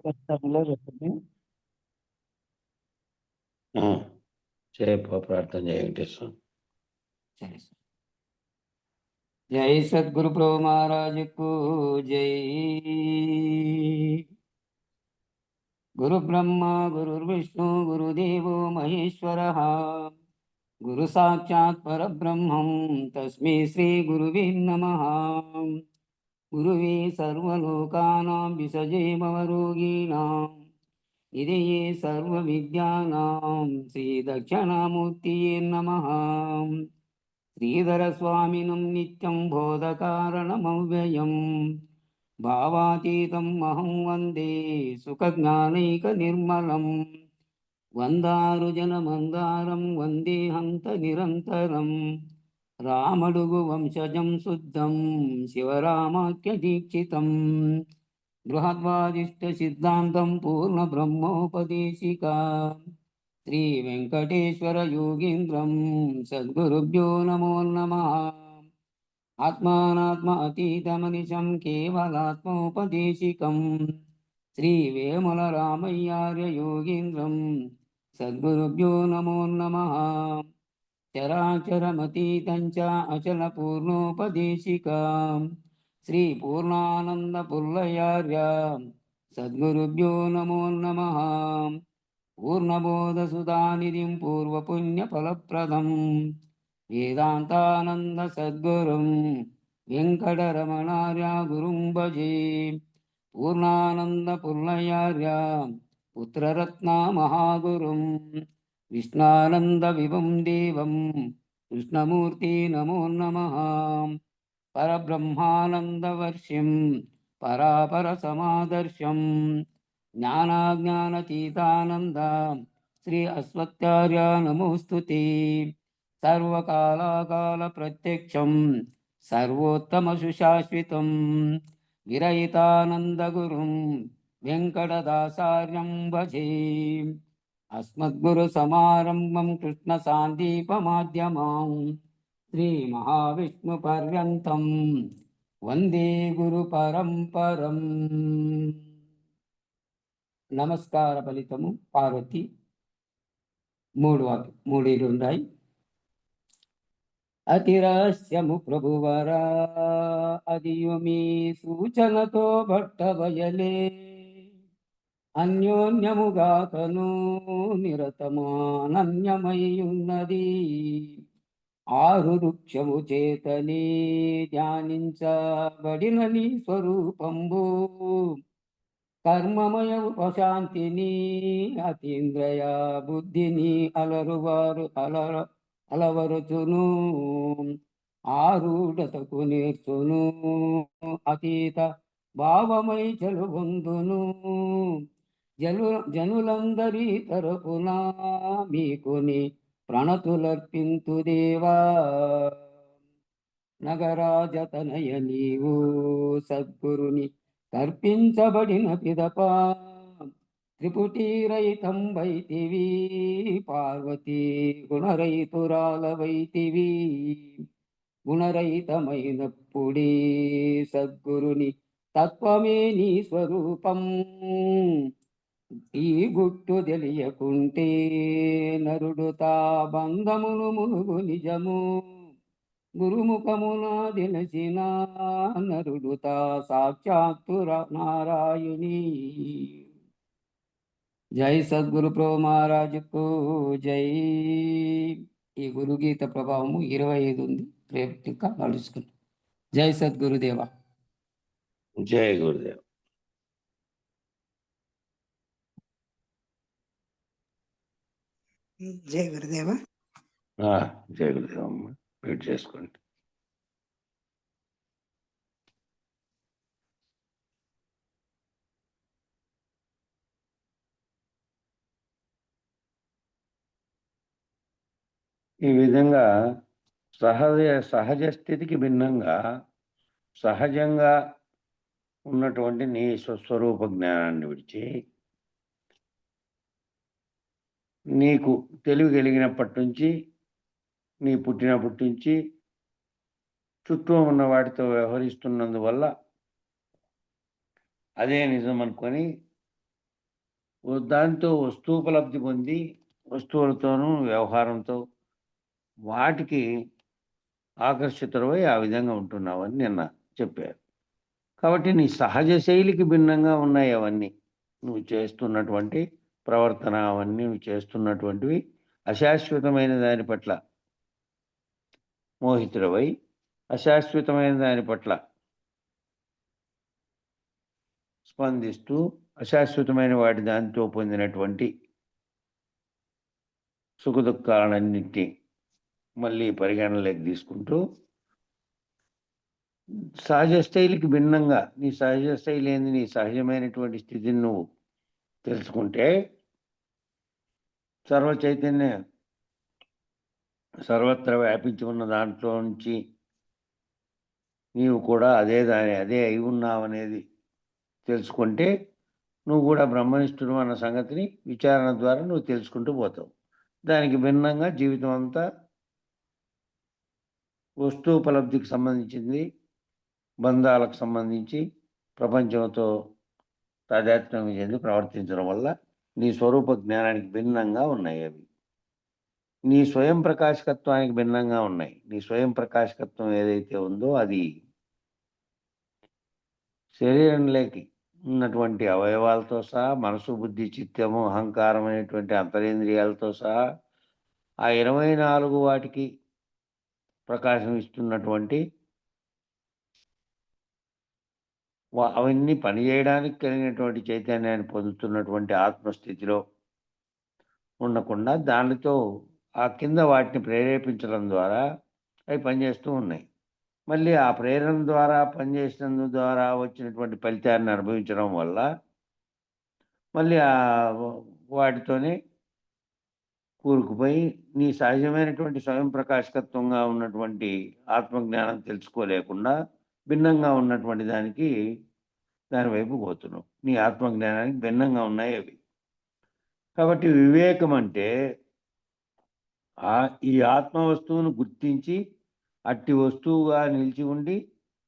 కష్టంలో చెప్పండి. ప్రార్థన చేయ వెంకటేశ్వర. సరే సార్. జై సద్గురు ప్రభు మహారాజుకు జై. గురు బ్రహ్మ గురు విష్ణు గురుదేవో మహేశ్వర, గురు సాక్షాత్ పరబ్రహ్మం తస్మై శ్రీ గురువే నమః. గురువే సర్వలోకానాం విసజే భవరోగిణాం నిధయే సర్వవిద్యానాం శ్రీ దక్షిణామూర్తియే నమః. శ్రీధరస్వామినం నిత్యం బోధకారణమవ్యయం భావాతీతం అహం వందే సుఖజ్ఞానైక నిర్మలం. వందారుజనమందారం వందే హంత నిరంతరం రామడుగు వంశజం శుద్ధం శివరామాఖ్య దీక్షితం. బృహద్వాదిష్ట సిద్ధాంతం పూర్ణ బ్రహ్మోపదేశికా శ్రీ వెంకటేశ్వర యోగీంద్రం సద్గురుభ్యో నమో నమః. ఆత్మానాత్మ అతీతమనిశం కేవలాత్మోపదేశికం శ్రీ వేముల రామయ్యార్య యోగీంద్రం సద్గురుభ్యో నమో నమః. చరాచరమతీతం చ అచల పూర్ణోపదేశికాం శ్రీ పూర్ణానంద పుల్లయార్య సద్గురుభ్యో నమో నమః. పూర్ణబోధ సుధానిధిం పూర్వపుణ్యఫలప్రదం వేదాంతానంద సద్గురుం వెంకటరమణార్య గురుం భజే. పూర్ణానంద పుల్లయార్య పుత్రరత్న మహాగురుం విష్ణానంద విభం దేవం కృష్ణమూర్తి నమో నమః. పరబ్రహ్మానందవర్షిం పరాపర సమాదర్శం జ్ఞానాజ్ఞానతీతానంద శ్రీ అశ్వత్థార్య నమోస్తుతే. సర్వకాలాకాల ప్రత్యక్షం సర్వోత్తమ సుశాశ్వతం విరహితానందగురుం వెంకటదాసార్యం భజే. అస్మద్గురు సమారంభం కృష్ణ సాందీపమాధ్యమాం శ్రీ మహావిష్ణు పర్యంతం వందే గురు పరంపరం. నమస్కార ఫలితము పార్వతి. మూడేళ్ళు ఉన్నాయి. అతిరహస్యము ప్రభువరా అదియు మీ సూచనతో భట్టబయలే, అన్యోన్యముగాకను నిరతమానన్యమై ఉన్నది. ఆరు వృక్షము చేతని ధ్యానించబడిన నీ స్వరూపంబు కర్మమయ ఉపశాంతిని అతీంద్రయ బుద్ధిని అలవరుచును, ఆరూఢతకు నేర్చును అతీత భావమై చెలుగొందును. జనులందరి తరపున మీకుని ప్రణతులర్పింతు దేవా. నగరాజతనయ నీవు సద్గురుని తర్పించబడిన పిదప త్రిపుటీరహితం వైతివి, పార్వతీ గుణరహితురాలవైతివి. గుణరహితమైనప్పుడే సద్గురుని తత్వమే నీ స్వరూపం. ఈ గుట్టు తెలియకుంటే నరుడు తా బంధమును మునుగు నిజము. గురుముఖమున దిలసిన నరుడు తా సాక్షాత్తు నారాయణి. జై సద్గురు ప్రభు మహారాజుకు జై. ఈ గురుగీత ప్రభావము 25 ఉంది. రేపు ఇంకా కలుసుకుంటాం. జై సద్గురుదేవ. జై గురుదేవ్. జై గురుదేవ. జై గురుదేవ్ అమ్మ. వెయిట్ చేసుకోండి. ఈ విధంగా సహజ స్థితికి భిన్నంగా సహజంగా ఉన్నటువంటి నీ స్వస్వరూప జ్ఞానాన్ని విడిచి నీకు తెలివి కలిగినప్పటి నుంచి, నీ పుట్టినప్పటి నుంచి చుట్టూ ఉన్న వాటితో వ్యవహరిస్తున్నందువల్ల అదే నిజం అనుకొని దాంతో వస్తూపలబ్ధి పొంది వస్తువులతోనూ వ్యవహారంతో వాటికి ఆకర్షితులవై ఆ విధంగా ఉంటున్నావని నిన్న చెప్పారు. కాబట్టి నీ సహజ శైలికి భిన్నంగా ఉన్నాయి అవన్నీ. నువ్వు చేస్తున్నటువంటి ప్రవర్తన అవన్నీ నువ్వు చేస్తున్నటువంటివి అశాశ్వతమైన దాని పట్ల మోహితుడవై, అశాశ్వతమైన దాని పట్ల స్పందిస్తూ, అశాశ్వతమైన వాటి దానితో పొందినటువంటి సుఖదుఖాలన్నిటిని మళ్ళీ పరిగణనలోకి తీసుకుంటూ, సహజ శైలికి భిన్నంగా నీ సహజ శైలి ఏంది, నీ సహజమైనటువంటి స్థితిని నువ్వు తెలుసుకుంటే సర్వ చైతన్య సర్వత్రా వ్యాపించి ఉన్న దాంట్లో నుంచి నీవు కూడా అదే అయి ఉన్నావనేది తెలుసుకుంటే నువ్వు కూడా బ్రహ్మనిష్ఠుడు అన్న సంగతిని విచారణ ద్వారా నువ్వు తెలుసుకుంటూ పోతావు. దానికి భిన్నంగా జీవితం అంతా వస్తూపలబ్ధికి సంబంధించింది, బంధాలకు సంబంధించి ప్రపంచంతో తాదాత్మ్యం చెంది ప్రవర్తించడం వల్ల నీ స్వరూప జ్ఞానానికి భిన్నంగా ఉన్నాయి అవి. నీ స్వయం ప్రకాశకత్వానికి భిన్నంగా ఉన్నాయి. నీ స్వయం ప్రకాశకత్వం ఏదైతే ఉందో అది శరీరంలోకి ఉన్నటువంటి అవయవాలతో సహా మనసు, బుద్ధి, చిత్తము, అహంకారం అనేటువంటి అంతరేంద్రియాలతో సహా ఆ 24 వాటికి ప్రకాశం ఇస్తున్నటువంటి అవన్నీ పనిచేయడానికి కలిగినటువంటి చైతన్యాన్ని పొందుతున్నటువంటి ఆత్మస్థితిలో ఉండకుండా దానితో ఆ కింద వాటిని ప్రేరేపించడం ద్వారా అవి పనిచేస్తూ ఉన్నాయి. మళ్ళీ ఆ ప్రేరణ ద్వారా పనిచేసినందు ద్వారా వచ్చినటువంటి ఫలితాన్ని అనుభవించడం వల్ల మళ్ళీ వాటితోనే కూరుకుపోయి నీ సహజమైనటువంటి స్వయం ప్రకాశకత్వంగా ఉన్నటువంటి ఆత్మజ్ఞానం తెలుసుకోలేకుండా భిన్నంగా ఉన్నటువంటి దాని వైపు పోతున్నావు. నీ ఆత్మజ్ఞానానికి భిన్నంగా ఉన్నాయి అవి. కాబట్టి వివేకం అంటే ఈ ఆత్మ వస్తువును గుర్తించి అట్టి వస్తువుగా నిలిచి ఉండి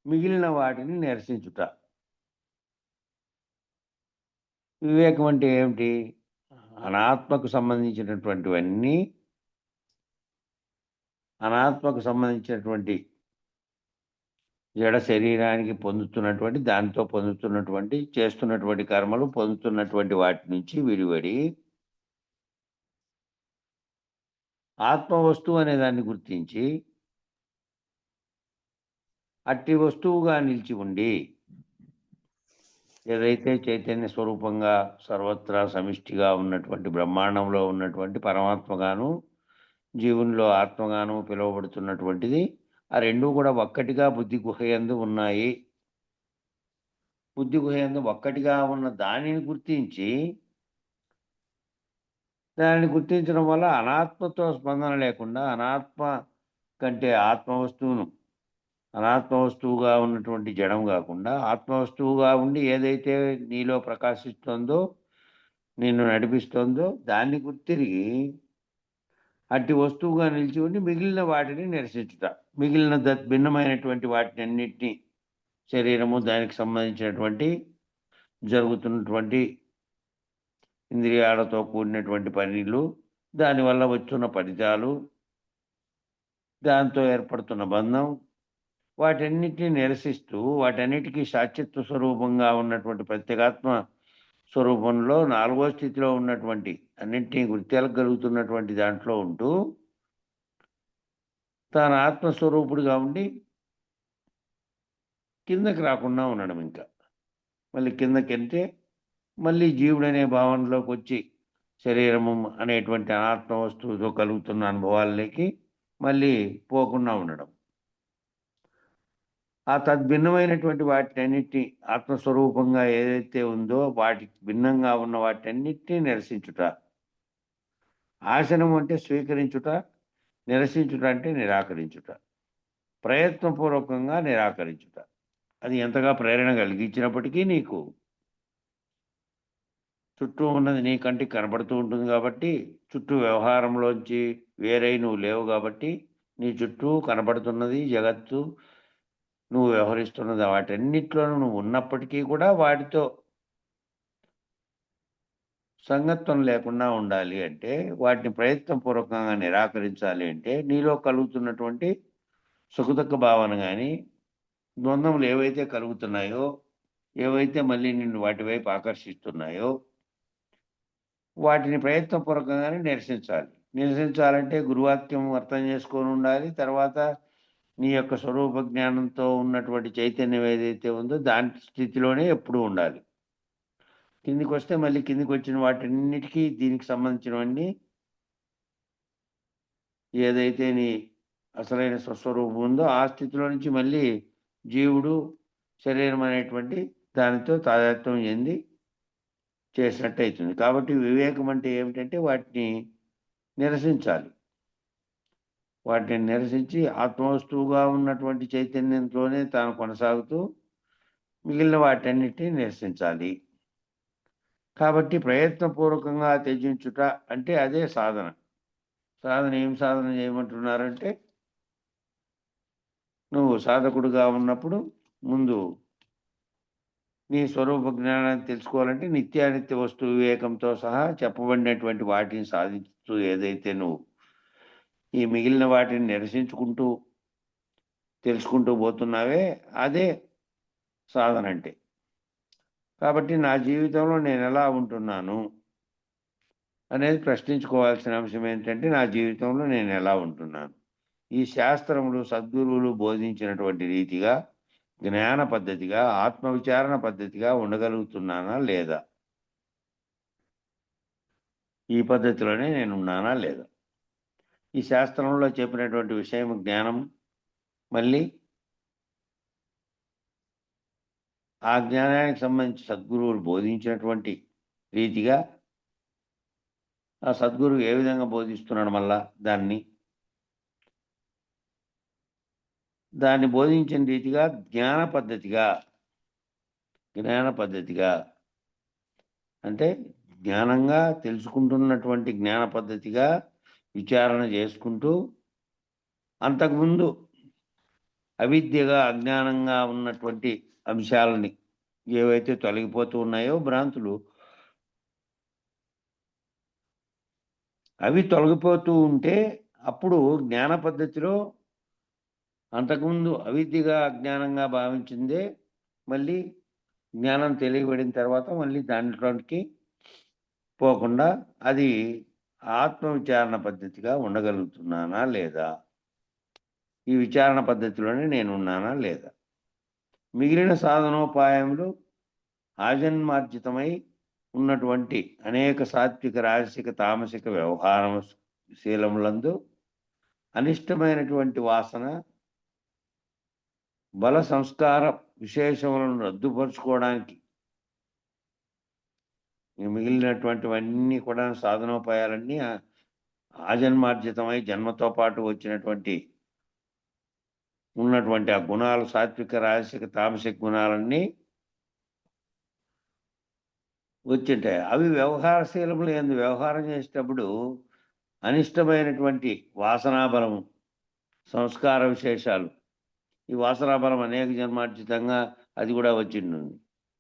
మిగిలిన వాటిని నిరసించుట. వివేకం అంటే ఏమిటి? అనాత్మకు సంబంధించినటువంటివన్నీ అనాత్మకు సంబంధించినటువంటి జడ శరీరానికి పొందుతున్నటువంటి దానితో పొందుతున్నటువంటి చేస్తున్నటువంటి కర్మలు పొందుతున్నటువంటి వాటి నుంచి విడివడి ఆత్మ వస్తువు అనే దాన్ని గుర్తించి అట్టి వస్తువుగా నిలిచి ఉండి ఏదైతే చైతన్య స్వరూపంగా సర్వత్రా సమిష్టిగా ఉన్నటువంటి బ్రహ్మాండంలో ఉన్నటువంటి పరమాత్మగాను జీవునిలో ఆత్మగాను పిలువబడుతున్నటువంటిది ఆ రెండూ కూడా ఒక్కటిగా బుద్ధి గుహయందు ఉన్నాయి. బుద్ధి గుహయందు ఒక్కటిగా ఉన్న దానిని గుర్తించడం వల్ల అనాత్మతో స్పందన లేకుండా అనాత్మ కంటే అనాత్మ వస్తువుగా ఉన్నటువంటి జడం కాకుండా ఆత్మ వస్తువుగా ఉండి ఏదైతే నీలో ప్రకాశిస్తోందో నిన్ను నడిపిస్తోందో దాన్ని గుర్తిరిగి అట్టి వస్తువుగా నిలిచి ఉండి మిగిలిన వాటిని నిరసించుట. మిగిలిన భిన్నమైనటువంటి వాటిని అన్నిటినీ శరీరము దానికి సంబంధించినటువంటి జరుగుతున్నటువంటి ఇంద్రియాలతో కూడినటువంటి పనులు, దానివల్ల వచ్చున్న ఫలితాలు, దాంతో ఏర్పడుతున్న బంధం, వాటన్నిటిని నిరసిస్తూ వాటన్నిటికీ సాక్షిత్వ స్వరూపంగా ఉన్నటువంటి ప్రత్యేగాత్మ స్వరూపంలో 4వ స్థితిలో ఉన్నటువంటి అన్నింటినీ గుర్తెలగలుగుతున్నటువంటి దాంట్లో ఉంటూ తాను ఆత్మస్వరూపుడిగా ఉండి కిందకి రాకుండా ఉండడం. ఇంకా మళ్ళీ కిందకెళ్తే మళ్ళీ జీవుడనే భావనలోకి వచ్చి శరీరము అనేటువంటి అనాత్మ వస్తువుతో కలుగుతున్న అనుభవాలకి మళ్ళీ పోకుండా ఉండడం. ఆ తద్భిన్నమైనటువంటి వాటినన్నిటినీ ఆత్మస్వరూపంగా ఏదైతే ఉందో వాటికి భిన్నంగా ఉన్న వాటన్నిటినీ నిరసించుట. ఆసనం అంటే స్వీకరించుట, నిరసించుట అంటే నిరాకరించుట. ప్రయత్నపూర్వకంగా నిరాకరించుట. అది ఎంతగా ప్రేరణ కలిగించినప్పటికీ నీకు చుట్టూ ఉన్నది నీ కంటికి కనబడుతూ ఉంటుంది కాబట్టి, చుట్టూ వ్యవహారంలోంచి వేరై నువ్వు లేవు కాబట్టి నీ చుట్టూ కనబడుతున్నది జగత్తు, నువ్వు వ్యవహరిస్తున్నది వాటన్నిటిలోనూ నువ్వు ఉన్నప్పటికీ కూడా వాటితో సంగత్వం లేకుండా ఉండాలి అంటే, వాటిని ప్రయత్నపూర్వకంగా నిరాకరించాలి అంటే, నీలో కలుగుతున్నటువంటి సుఖదుఖ భావన గాని, ద్వంద్వములు ఏవైతే కలుగుతున్నాయో, ఏవైతే మళ్ళీ నిన్ను వాటి వైపు ఆకర్షిస్తున్నాయో, వాటిని ప్రయత్నపూర్వకంగానే నిరసించాలి. నిరసించాలంటే గురువాక్యం అర్థం చేసుకొని ఉండాలి. తర్వాత నీ యొక్క స్వరూప జ్ఞానంతో ఉన్నటువంటి చైతన్యం ఏదైతే ఉందో, దాని స్థితిలోనే ఎప్పుడూ ఉండాలి. కిందికొస్తే మళ్ళీ కిందికొచ్చిన వాటన్నిటికీ దీనికి సంబంధించినవన్నీ ఏదైతే నీ అసలైన స్వస్వరూపం ఉందో, ఆ స్థితిలో నుంచి మళ్ళీ జీవుడు శరీరం అనేటువంటి దానితో తాదాత్మ్యం చెంది చేసినట్టయితుంది. కాబట్టి వివేకం అంటే ఏమిటంటే వాటిని నిరసించాలి. వాటిని నిరసించి ఆత్మవస్తువుగా ఉన్నటువంటి చైతన్యంతోనే తాను కొనసాగుతూ మిగిలిన వాటన్నిటిని నిరసించాలి. కాబట్టి ప్రయత్నపూర్వకంగా త్యజించుట అంటే అదే సాధన. ఏం సాధన చేయమంటున్నారంటే, నువ్వు సాధకుడుగా ఉన్నప్పుడు ముందు నీ స్వరూప జ్ఞానాన్ని తెలుసుకోవాలంటే నిత్యానిత్య వస్తు వివేకంతో సహా చెప్పబడినటువంటి వాటిని సాధిస్తూ ఏదైతే నువ్వు ఈ మిగిలిన వాటిని నిరసించుకుంటూ తెలుసుకుంటూ పోతున్నావే, అదే సాధన అంటే. కాబట్టి నా జీవితంలో నేనెలా ఉంటున్నాను అనేది ప్రశ్నించుకోవాల్సిన అంశం ఏంటంటే, నా జీవితంలో నేనెలా ఉంటున్నాను? ఈ శాస్త్రములు, సద్గురువులు బోధించినటువంటి రీతిగా, జ్ఞాన పద్ధతిగా, ఆత్మవిచారణ పద్ధతిగా ఉండగలుగుతున్నానా లేదా? ఈ పద్ధతిలోనే నేనున్నానా లేదా? ఈ శాస్త్రంలో చెప్పినటువంటి విషయం జ్ఞానం మళ్ళీ ఆ జ్ఞానానికి సంబంధించి సద్గురువులు బోధించినటువంటి రీతిగా, ఆ సద్గురువు ఏ విధంగా బోధిస్తున్నాడు మళ్ళా దాన్ని బోధించిన రీతిగా జ్ఞాన పద్ధతిగా అంటే జ్ఞానంగా తెలుసుకుంటున్నటువంటి జ్ఞాన పద్ధతిగా విచారణ చేసుకుంటూ, అంతకుముందు అవిద్యగా, అజ్ఞానంగా ఉన్నటువంటి అంశాలని ఏవైతే తొలగిపోతూ ఉన్నాయో భ్రాంతులు, అవి తొలగిపోతూ ఉంటే అప్పుడు జ్ఞాన పద్ధతిలో అంతకుముందు అవిద్యగా, అజ్ఞానంగా భావించిందే మళ్ళీ జ్ఞానం తెలియబడిన తర్వాత మళ్ళీ దాంట్లోనికి పోకుండా అది ఆత్మవిచారణ పద్ధతిగా ఉండగలుగుతున్నానా లేదా? ఈ విచారణ పద్ధతిలోనే నేనున్నానా లేదా? మిగిలిన సాధనోపాయములు ఆజన్మార్జితమై ఉన్నటువంటి అనేక సాత్విక, రాజసిక, తామసిక వ్యవహారం శీలములందు అనిష్టమైనటువంటి వాసన, బల సంస్కార విశేషములను రద్దుపరుచుకోవడానికి మిగిలినటువంటివన్నీ కూడా సాధనోపాయాలన్నీ ఆజన్మార్జితమై జన్మతో పాటు ఉన్నటువంటి ఆ గుణాలు, సాత్విక, రాజసిక, తామసిక గుణాలన్నీ వచ్చింటాయి. అవి వ్యవహారశీలములు యందు వ్యవహారం చేసేటప్పుడు అనిష్టమైనటువంటి వాసనాబలము, సంస్కార విశేషాలు, ఈ వాసనాబలం అనేక జన్మార్జితంగా అది కూడా వచ్చింటుంది.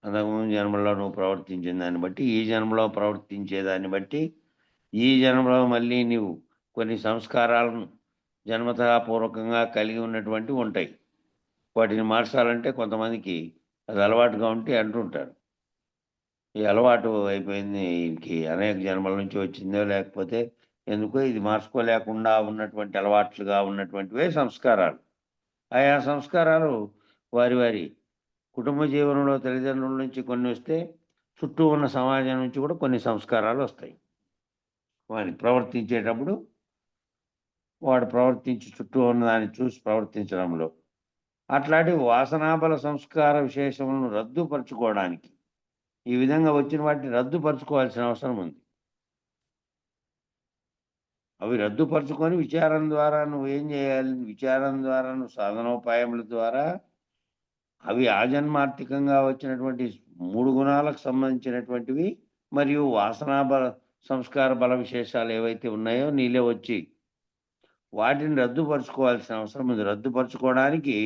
అంతకుముందు జన్మలో నువ్వు ప్రవర్తించిన దాన్ని బట్టి, ఈ జన్మలో ప్రవర్తించేదాన్ని బట్టి, ఈ జన్మలో మళ్ళీ నీవు కొన్ని సంస్కారాలను జన్మతః పూర్వకంగా కలిగి ఉన్నటువంటివి ఉంటాయి. వాటిని మార్చాలంటే కొంతమందికి అది అలవాటుగా ఉంటే అంటుంటారు, ఈ అలవాటు అయిపోయింది ఈయనకి, అనేక జన్మల నుంచి వచ్చిందో లేకపోతే ఎందుకో ఇది మార్చుకోలేకుండా ఉన్నటువంటి అలవాట్లుగా ఉన్నటువంటివే సంస్కారాలు. ఆయా సంస్కారాలు వారి కుటుంబ జీవనంలో తల్లిదండ్రుల నుంచి కొన్ని వస్తే, చుట్టూ ఉన్న సమాజం నుంచి కూడా కొన్ని సంస్కారాలు వస్తాయి. వాడిని ప్రవర్తించేటప్పుడు వాడు ప్రవర్తించి చుట్టూ ఉన్నదాన్ని చూసి ప్రవర్తించడంలో అట్లాంటి వాసనాబల సంస్కార విశేషములను రద్దుపరుచుకోవడానికి ఈ విధంగా వచ్చిన వాటిని రద్దుపరుచుకోవాల్సిన అవసరం ఉంది. అవి రద్దుపరుచుకొని విచారం ద్వారా నువ్వేం చేయాలి? విచారం ద్వారా నువ్వు సాధనోపాయముల ద్వారా అవి ఆజన్మార్తికంగా వచ్చినటువంటి 3 గుణాలకు సంబంధించినటువంటివి మరియు వాసనా బల సంస్కార బల విశేషాలు ఏవైతే ఉన్నాయో నీలో వచ్చి వాటిని రద్దుపరుచుకోవాల్సిన అవసరం ఉంది. రద్దుపరుచుకోవడానికి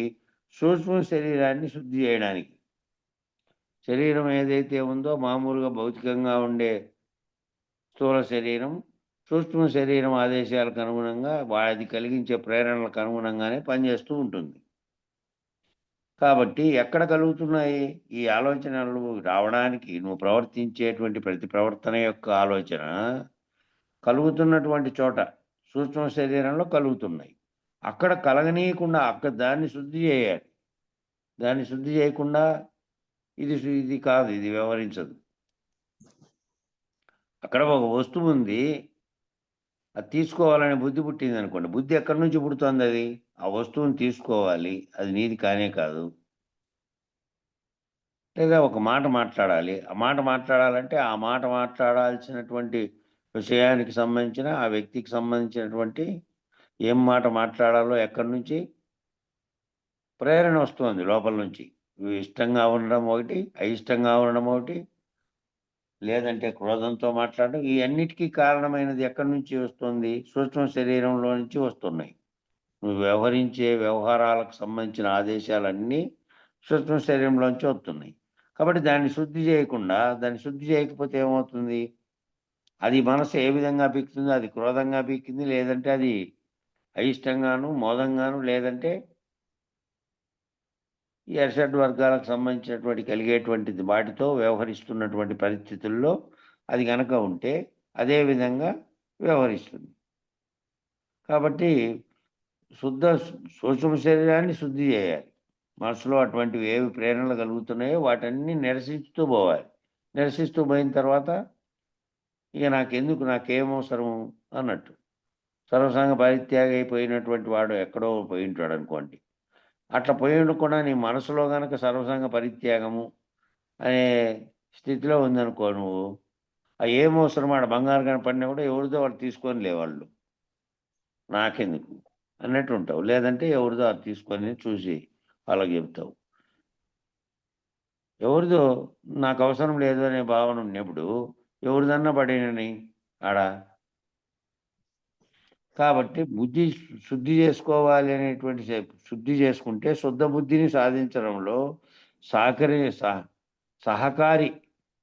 సూక్ష్మ శరీరాన్ని శుద్ధి చేయడానికి. శరీరం ఏదైతే ఉందో మామూలుగా భౌతికంగా ఉండే స్థూల శరీరం సూక్ష్మ శరీరం ఆదేశాలకు అనుగుణంగా అది కలిగించే ప్రేరణలకు అనుగుణంగానే పనిచేస్తూ ఉంటుంది. కాబట్టి ఎక్కడ కలుగుతున్నాయి ఈ ఆలోచనలు రావడానికి? నువ్వు ప్రవర్తించేటువంటి ప్రతి ప్రవర్తన యొక్క ఆలోచన కలుగుతున్నటువంటి చోట సూక్ష్మ శరీరంలో కలుగుతున్నాయి. అక్కడ కలగనీయకుండా అక్కడ దాన్ని శుద్ధి చేయాలి. దాన్ని శుద్ధి చేయకుండా ఇది కాదు, ఇది వ్యవహరించదు. అక్కడ ఒక వస్తువు ఉంది, అది తీసుకోవాలనే బుద్ధి పుట్టిందనుకోండి. బుద్ధి ఎక్కడి నుంచి పుడుతోంది అది? ఆ వస్తువుని తీసుకోవాలి. అది నీది కానే కాదు. లేదా ఒక మాట మాట్లాడాలి. ఆ మాట మాట్లాడాలంటే, ఆ మాట మాట్లాడాల్సినటువంటి విషయానికి సంబంధించిన, ఆ వ్యక్తికి సంబంధించినటువంటి ఏం మాట మాట్లాడాలో ఎక్కడి నుంచి ప్రేరణ వస్తోంది లోపల నుంచి. ఇష్టంగా ఉండడం ఒకటి, అయిష్టంగా ఉండడం ఒకటి, లేదంటే క్రోధంతో మాట్లాడడం. ఈ అన్నిటికీ కారణమైనది ఎక్కడి నుంచి వస్తుంది? సూక్ష్మ శరీరంలో నుంచి వస్తున్నాయి. నువ్వు వ్యవహరించే వ్యవహారాలకు సంబంధించిన ఆదేశాలన్నీ సూక్ష్మ శరీరంలోంచి వస్తున్నాయి. కాబట్టి దాన్ని శుద్ధి చేయకుండా, దాన్ని శుద్ధి చేయకపోతే ఏమవుతుంది? అది మనసు ఏ విధంగా పీకుతుందో, అది క్రోధంగా పీకింది, లేదంటే అది అయిష్టంగాను, మోదంగాను, లేదంటే ఈ అరిషడ్ వర్గాలకు సంబంధించినటువంటి కలిగేటువంటిది వాటితో వ్యవహరిస్తున్నటువంటి పరిస్థితుల్లో అది గనక ఉంటే అదే విధంగా వ్యవహరిస్తుంది. కాబట్టి సూక్ష్మ శరీరాన్ని శుద్ధి చేయాలి. మనసులో అటువంటివి ఏవి ప్రేరణలు కలుగుతున్నాయో వాటన్నీ నిరసిస్తూ పోవాలి. నిరసిస్తూ పోయిన తర్వాత ఇక నాకెందుకు, నాకేమవసరము అన్నట్టు. సర్వసంగ పరిత్యాగి అయిపోయినటువంటి వాడు ఎక్కడో పోయుంటాడనుకోండి. అట్లా పోయి ఉండకుండా నీ మనసులో గనక సర్వసంగ పరిత్యాగము అనే స్థితిలో ఉందనుకో నువ్వు, ఏమవసరం ఆడ బంగారు కనపడినా కూడా ఎవరిదో వాళ్ళు తీసుకొని లేవాళ్ళు. నాకెందుకు అన్నట్టు ఉంటావు. లేదంటే ఎవరిదో అది తీసుకొని చూసి వాళ్ళకి చెప్తావు. ఎవరిదో నాకవసరం లేదు అనే భావన ఉన్నప్పుడు ఎవరిదన్నా పడేయనని ఆడ. కాబట్టి బుద్ధి శుద్ధి చేసుకోవాలి అనేటువంటి శుద్ధి చేసుకుంటే శుద్ధ బుద్ధిని సాధించడంలో సహకరి సహకారి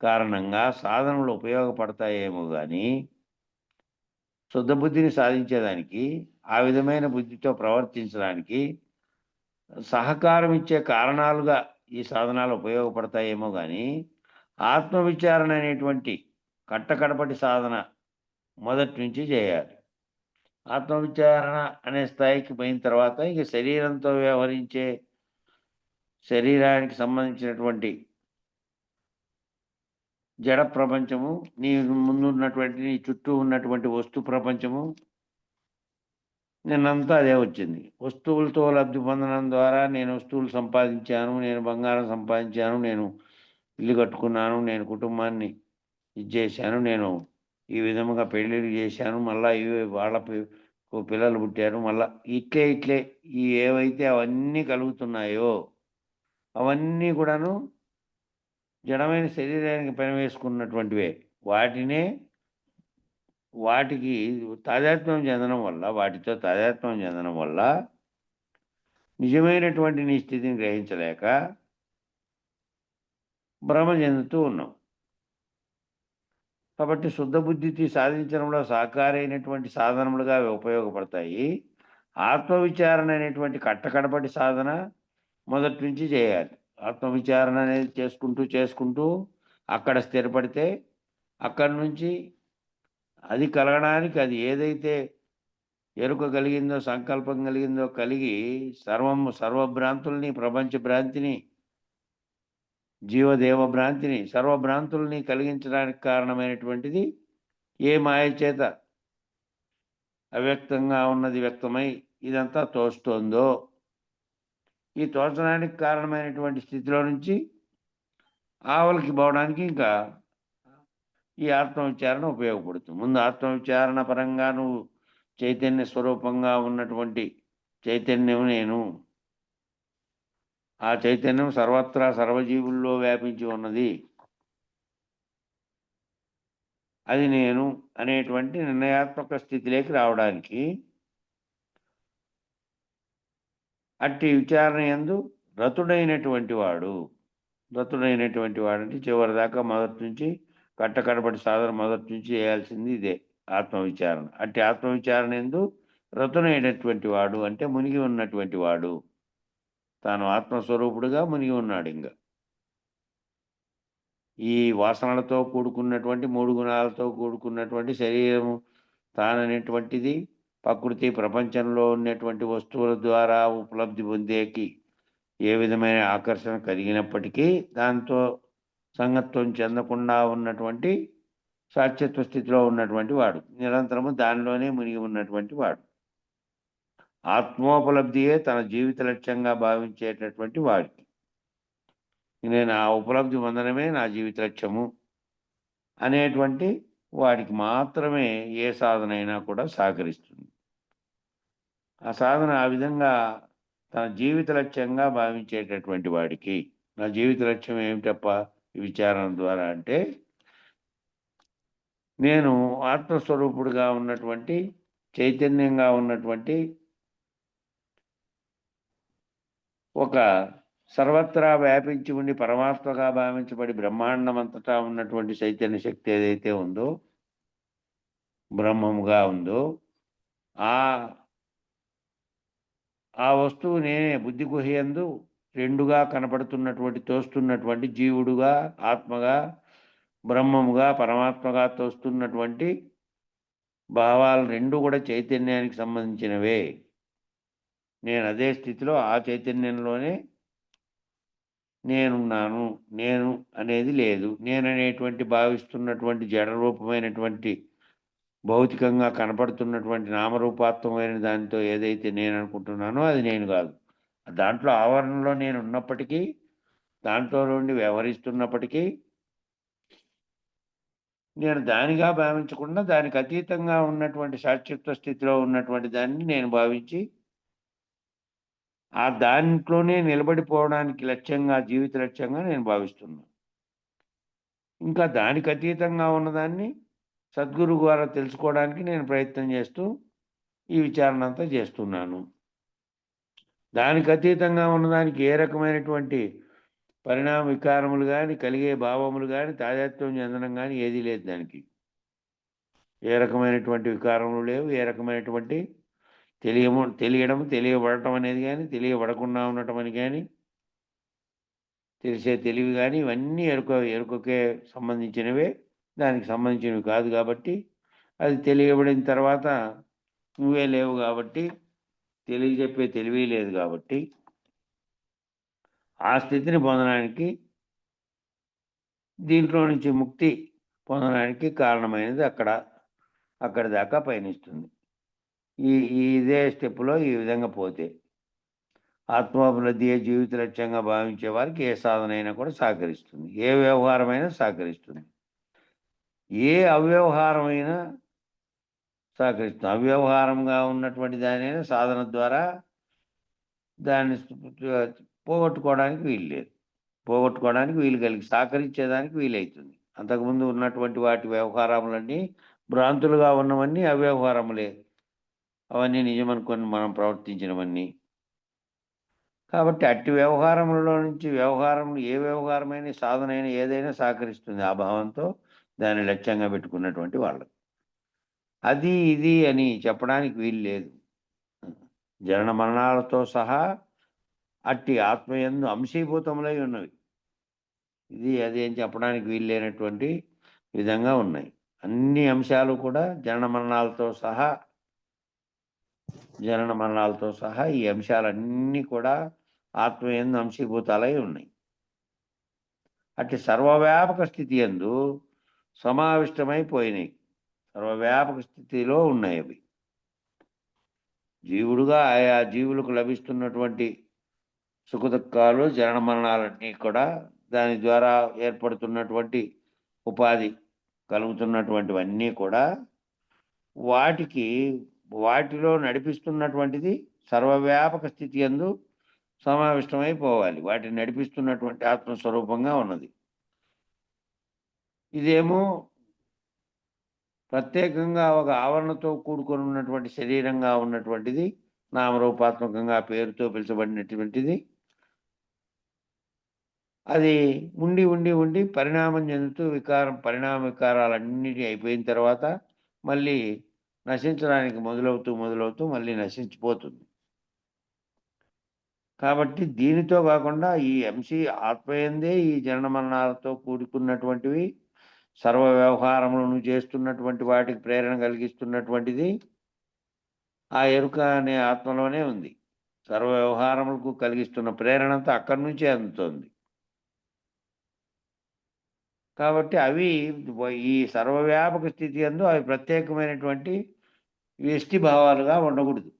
కారణంగా సాధనలు ఉపయోగపడతాయేమో గాని, శుద్ధ బుద్ధిని సాధించేదానికి, ఆ విధమైన బుద్ధితో ప్రవర్తించడానికి సహకారం ఇచ్చే కారణాలుగా ఈ సాధనాలు ఉపయోగపడతాయేమో గాని, ఆత్మవిచారణ అనేటువంటి కట్టకడపటి సాధన మొదటి నుంచి చేయాలి. ఆత్మవిచారణ అనే స్థాయికి పోయిన తర్వాత ఇక శరీరంతో వ్యవహరించే, శరీరానికి సంబంధించినటువంటి జడ ప్రపంచము, నీ ముందున్నటువంటి, నీ చుట్టూ ఉన్నటువంటి వస్తు ప్రపంచము, నిన్నంతా అదే వచ్చింది. వస్తువులతో లబ్ధి పొందడం ద్వారా నేను వస్తువులు సంపాదించాను, నేను బంగారం సంపాదించాను, నేను ఇల్లు కట్టుకున్నాను, నేను కుటుంబాన్ని ఇది చేశాను, నేను ఈ విధముగా పెళ్ళిళ్ళు చేశాను, మళ్ళా ఇవి వాళ్ళ పిల్లలు పుట్టారు, మళ్ళా ఇట్లే ఈ ఏవైతే అవన్నీ కలుగుతున్నాయో అవన్నీ కూడాను జడమైన శరీరానికి పెనవేసుకున్నటువంటివే. వాటికి తాదాత్మ్యం చెందడం వల్ల, వాటితో తాదాత్మ్యం చెందడం వల్ల నిజమైనటువంటి నీ స్థితిని గ్రహించలేక భ్రమ చెందుతూ ఉన్నాం. కాబట్టి శుద్ధ బుద్ధిని సాధించడంలో సహకారైనటువంటి సాధనములుగా అవి ఉపయోగపడతాయి. ఆత్మవిచారణ అనేటువంటి కట్టకడపటి సాధన మొదటి నుంచి చేయాలి. ఆత్మవిచారణ అనేది చేసుకుంటూ అక్కడ స్థిరపడితే, అక్కడి నుంచి అది కలగడానికి, అది ఏదైతే ఎరుక కలిగిందో, సంకల్పం కలిగిందో కలిగి సర్వభ్రాంతుల్ని, ప్రపంచ భ్రాంతిని, జీవదేవ భ్రాంతిని, సర్వభ్రాంతుల్ని కలిగించడానికి కారణమైనటువంటిది ఏ మాయ చేత అవ్యక్తంగా ఉన్నది వ్యక్తమై ఇదంతా తోస్తోందో, ఈ తోచడానికి కారణమైనటువంటి స్థితిలో నుంచి ఆవలికి పోవడానికి ఇంకా ఈ ఆత్మవిచారణ ఉపయోగపడుతుంది. ముందు ఆత్మవిచారణ పరంగా నువ్వు చైతన్య స్వరూపంగా ఉన్నటువంటి చైతన్యం నేను, ఆ చైతన్యం సర్వత్రా సర్వజీవుల్లో వ్యాపించి ఉన్నది, అది నేను అనేటువంటి నిర్ణయాత్మక స్థితిలోకి రావడానికి అట్టి విచారణ యందు రతుడైనటువంటి వాడంటే చివరిదాకా మొదటి నుంచి కట్టకడపటి సాధన మొదటి నుంచి చేయాల్సింది ఇదే, ఆత్మవిచారణ. అట్టి ఆత్మవిచారణ ఎందు రతునైనటువంటి వాడు అంటే మునిగి ఉన్నటువంటి వాడు, తాను ఆత్మస్వరూపుడుగా మునిగి ఉన్నాడు. ఇంకా ఈ వాసనలతో కూడుకున్నటువంటి 3 గుణాలతో కూడుకున్నటువంటి శరీరము తాననేటువంటిది ప్రకృతి ప్రపంచంలో ఉన్నటువంటి వస్తువుల ద్వారా ఉపలబ్ధి పొందేకి ఏ విధమైన ఆకర్షణ కలిగినప్పటికీ దాంతో సంగత్వం చెందకుండా ఉన్నటువంటి సాక్షిత్వ స్థితిలో ఉన్నటువంటి వాడు, నిరంతరము దానిలోనే మునిగి ఉన్నటువంటి వాడు, ఆత్మోపలబ్ధియే తన జీవిత లక్ష్యంగా భావించేటటువంటి వాడికి, నేను ఆ ఉపలబ్ధి పొందడమే నా జీవిత లక్ష్యము అనేటువంటి వాడికి మాత్రమే ఏ సాధన అయినా కూడా సహకరిస్తుంది. ఆ సాధన ఆ విధంగా తన జీవిత లక్ష్యంగా భావించేటటువంటి వాడికి, నా జీవిత లక్ష్యం ఏమిటప్ప ఈ విచారణ ద్వారా అంటే, నేను ఆత్మస్వరూపుడుగా ఉన్నటువంటి చైతన్యంగా ఉన్నటువంటి ఒక సర్వత్రా వ్యాపించి ఉండి పరమాత్మగా భావించబడి బ్రహ్మాండమంతటా ఉన్నటువంటి చైతన్య శక్తి ఏదైతే ఉందో, బ్రహ్మముగా ఉందో, ఆ ఆ వస్తువు నేనే బుద్ధి గుహయందు రెండుగా కనపడుతున్నటువంటి తోస్తున్నటువంటి జీవుడుగా, ఆత్మగా, బ్రహ్మముగా, పరమాత్మగా తోస్తున్నటువంటి భావాలు రెండు కూడా చైతన్యానికి సంబంధించినవే. నేను అదే స్థితిలో ఆ చైతన్యంలోనే నేనున్నాను. నేను అనేది లేదు. నేననేటువంటి భావిస్తున్నటువంటి జడరూపమైనటువంటి భౌతికంగా కనపడుతున్నటువంటి నామరూపాత్మకమైన దానితో ఏదైతే నేను అనుకుంటున్నానో అది నేను కాదు. దాంట్లో ఆవరణలో నేను ఉన్నప్పటికీ, దాంట్లో నుండి వ్యవహరిస్తున్నప్పటికీ, నేను దానిగా భావించకుండా దానికి అతీతంగా ఉన్నటువంటి సాక్షిత్వ స్థితిలో ఉన్నటువంటి దాన్ని నేను భావించి, ఆ దాంట్లోనే నిలబడిపోవడానికి లక్ష్యంగా, జీవిత లక్ష్యంగా నేను భావిస్తున్నాను. ఇంకా దానికి అతీతంగా ఉన్నదాన్ని సద్గురువు ద్వారా తెలుసుకోవడానికి నేను ప్రయత్నం చేస్తూ ఈ విచారణ అంతా చేస్తున్నాను. దానికి అతీతంగా ఉన్నదానికి ఏ రకమైనటువంటి పరిణామ వికారములు కానీ, కలిగే భావములు కానీ, తాదాత్మ్యం చెందడం కానీ ఏదీ లేదు దానికి. ఏ రకమైనటువంటి వికారములు లేవు. ఏ రకమైనటువంటి తెలియడం, తెలియబడటం అనేది కానీ, తెలియబడకుండా ఉండటం అని కానీ, తెలిసే తెలివి కానీ, ఇవన్నీ ఎరుకకే సంబంధించినవే. దానికి సంబంధించినవి కాదు కాబట్టి, అది తెలియబడిన తర్వాత నువ్వే లేవు కాబట్టి, తెలియజెప్పే తెలివి లేదు కాబట్టి, ఆ స్థితిని పొందడానికి, దీంట్లో నుంచి ముక్తి పొందడానికి కారణమైనది అక్కడి దాకా పయనిస్తుంది. ఇదే స్టెప్‌లో ఈ విధంగా పోతే ఆత్మాభివృద్ధియే జీవిత లక్ష్యంగా భావించే వారికి ఏ సాధన అయినా కూడా సహకరిస్తుంది. ఏ వ్యవహారమైనా సహకరిస్తుంది. ఏ అవ్యవహారమైనా సహకరిస్తుంది. అవ్యవహారంగా ఉన్నటువంటి దానైనా సాధన ద్వారా దాన్ని పోగొట్టుకోవడానికి వీలు లేదు. పోగొట్టుకోవడానికి వీలు సహకరించేదానికి వీలైతుంది. అంతకుముందు ఉన్నటువంటి వాటి వ్యవహారములన్నీ భ్రాంతులుగా ఉన్నవన్నీ అవ్యవహారములే. అవన్నీ నిజమనుకొని మనం ప్రవర్తించినవన్నీ. కాబట్టి అట్టి వ్యవహారములలో నుంచి ఏ వ్యవహారమైన సాధనైనా ఏదైనా సహకరిస్తుంది ఆ భావంతో దాన్ని లక్ష్యంగా పెట్టుకున్నటువంటి వాళ్ళకు. అది ఇది అని చెప్పడానికి వీలు లేదు. జనన మరణాలతో సహా అట్టి ఆత్మయందు అంశీభూతములై ఉన్నవి. ఇది అది అని చెప్పడానికి వీలు లేనటువంటి విధంగా ఉన్నాయి. అన్ని అంశాలు కూడా జనన మరణాలతో సహా ఈ అంశాలన్నీ కూడా ఆత్మయందు అంశీభూతాలై ఉన్నాయి. అట్టి సర్వవ్యాపక స్థితి యందు సమావిష్టమైపోయినాయి. సర్వవ్యాపక స్థితిలో ఉన్నాయి అవి. జీవుడుగా ఆయా జీవులకు లభిస్తున్నటువంటి సుఖదుఖాలు, జనన మరణాలన్నీ కూడా దాని ద్వారా ఏర్పడుతున్నటువంటి ఉపాధి కలుగుతున్నటువంటివన్నీ కూడా వాటిలో నడిపిస్తున్నటువంటిది సర్వవ్యాపక స్థితి యందు సమావిష్టమైపోవాలి. వాటిని నడిపిస్తున్నటువంటి ఆత్మస్వరూపంగా ఉన్నది. ఇదేమో ప్రత్యేకంగా ఒక ఆవరణతో కూడుకొని ఉన్నటువంటి శరీరంగా ఉన్నటువంటిది, నామరూపాత్మకంగా పేరుతో పిలుచబడినటువంటిది. అది ఉండి ఉండి ఉండి పరిణామం చెందుతూ పరిణామ వికారాలన్నిటి అయిపోయిన తర్వాత మళ్ళీ నశించడానికి మొదలవుతూ మళ్ళీ నశించిపోతుంది. కాబట్టి దీనితో కాకుండా ఈ ఎంసీ ఆత్మయందే ఈ జనన మరణాలతో కూడుకున్నటువంటివి, సర్వ వ్యవహారములను చేస్తున్నటువంటి వాటికి ప్రేరణ కలిగిస్తున్నటువంటిది ఆ ఎరుక అనే ఆత్మలోనే ఉంది. సర్వ వ్యవహారములకు కలిగిస్తున్న ప్రేరణంతా అక్కడి నుంచే అందుతోంది. కాబట్టి అవి ఈ సర్వవ్యాపక స్థితి యందు అవి ప్రత్యేకమైనటువంటి వ్యష్టి భావాలుగా ఉండకూడదు.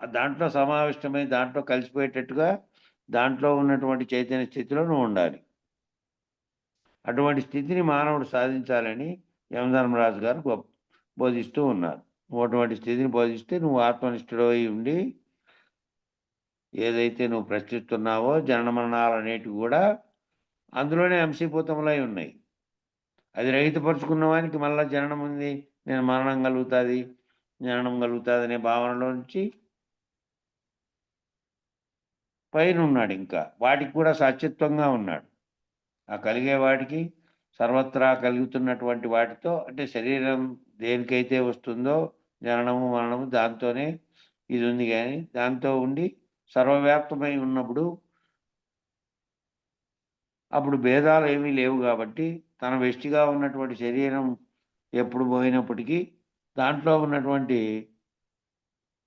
దాంట్లో సమావిష్టమై దాంట్లో కలిసిపోయేటట్టుగా దాంట్లో ఉన్నటువంటి చైతన్య స్థితిలో నువ్వు ఉండాలి. అటువంటి స్థితిని మానవుడు సాధించాలని యమధర్మరాజు గారు బోధిస్తూ ఉన్నారు. నువ్వు అటువంటి స్థితిని బోధిస్తే నువ్వు ఆత్మనిష్ఠుడై ఉండి ఏదైతే నువ్వు ప్రశ్నిస్తున్నావో జనన మరణాలనేటివి కూడా అందులోనే అంశీభూతములై ఉన్నాయి. అది రహితపరుచుకున్న వానికి మళ్ళా జననం ఉంది, నేను మరణం కలుగుతుంది, జననం కలుగుతుంది అనే భావనలో నుంచి పైన ఉన్నాడు. ఇంకా వాటికి కూడా సత్యత్వంగా ఉన్నాడు. ఆ కలిగే వాటికి సర్వత్రా కలుగుతున్నటువంటి వాటితో అంటే శరీరం దేనికైతే వస్తుందో జననము మరణము దాంతోనే ఇది ఉంది. కానీ దాంతో ఉండి సర్వవ్యాప్తమై ఉన్నప్పుడు అప్పుడు భేదాలు ఏమీ లేవు. కాబట్టి తన వెష్టిగా ఉన్నటువంటి శరీరం ఎప్పుడు పోయినప్పటికీ దాంట్లో ఉన్నటువంటి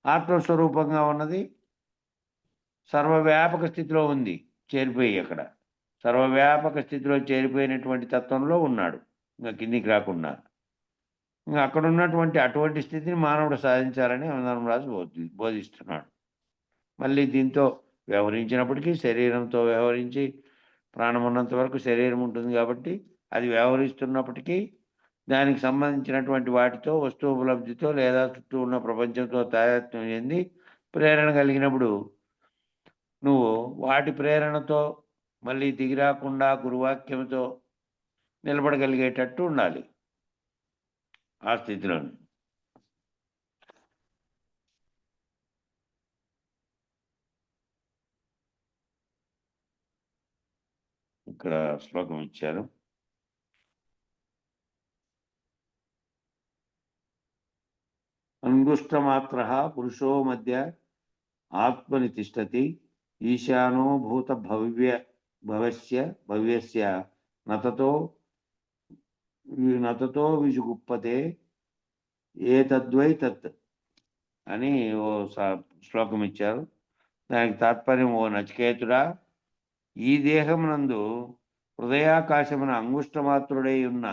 ఆత్మస్వరూపంగా ఉన్నది సర్వవ్యాపక స్థితిలో ఉంది, చేరిపోయి అక్కడ సర్వవ్యాపక స్థితిలో చేరిపోయినటువంటి తత్వంలో ఉన్నాడు, ఇంకా కిందికి రాకుండా. ఇంకా అక్కడ ఉన్నటువంటి అటువంటి స్థితిని మానవుడు సాధించాలని యమధర్మరాజు బోధిస్తున్నాడు. మళ్ళీ దీంతో వ్యవహరించినప్పటికీ శరీరంతో వ్యవహరించి ప్రాణం ఉన్నంత వరకు శరీరం ఉంటుంది కాబట్టి అది వ్యవహరిస్తున్నప్పటికీ దానికి సంబంధించినటువంటి వాటితో వస్తువు ఉపలబ్ధితో లేదా చుట్టూ ఉన్న ప్రపంచంతో తాదాత్మ్యం చెంది ప్రేరణ కలిగినప్పుడు నువ్వు వాటి ప్రేరణతో మళ్ళీ దిగిరాకుండా గురువాక్యంతో నిలబడగలిగేటట్టు ఉండాలి ఆ స్థితిలో. ఇక్కడ శ్లోకం ఇచ్చారు. అంగుష్టమాత్ర పురుషో మధ్య ఆత్మని తిష్టతి ఈశానో భూత భవ్యస్య నతతో విజుగుప్పతే ఏతద్వై తత్ అని ఓ శ్లోకం ఇచ్చారు. దానికి తాత్పర్యం, ఓ నచికేతుడా, ఈ దేహమునందు హృదయాకాశమున అంగుష్టమాత్రుడై ఉన్న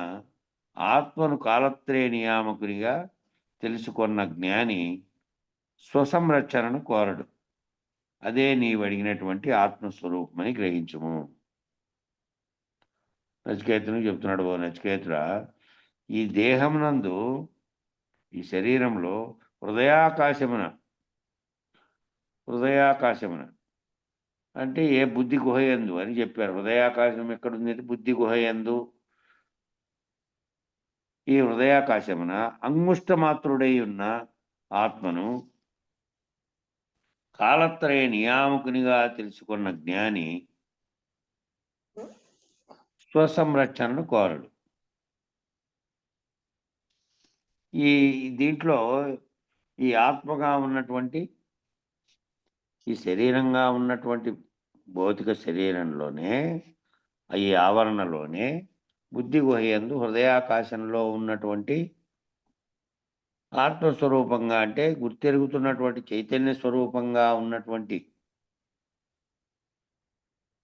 ఆత్మను కాలత్రయ నియామకునిగా తెలుసుకున్న జ్ఞాని స్వసంరక్షణను కోరడు. అదే నీవు అడిగినటువంటి ఆత్మస్వరూపమని గ్రహించుము. నచికేతునికి చెప్తున్నాడు, ఓ నచికేతుడా, ఈ దేహమునందు ఈ శరీరంలో హృదయాకాశమున అంటే ఏ బుద్ధి గుహయందు అని చెప్పారు. హృదయాకాశం ఎక్కడుంది? బుద్ధి గుహయందు. ఈ హృదయాకాశమున అంగుష్టమాత్రుడై ఉన్న ఆత్మను కాలత్రయ నియామకునిగా తెలుసుకున్న జ్ఞాని స్వసంరక్షణను కోరడు. ఈ దీంట్లో ఈ ఆత్మగా ఉన్నటువంటి ఈ శరీరంగా ఉన్నటువంటి భౌతిక శరీరంలోనే ఈ ఆవరణలోనే బుద్ధి గుహయందు హృదయాకాశంలో ఉన్నటువంటి ఆత్మస్వరూపంగా అంటే గుర్తెరుగుతున్నటువంటి చైతన్య స్వరూపంగా ఉన్నటువంటి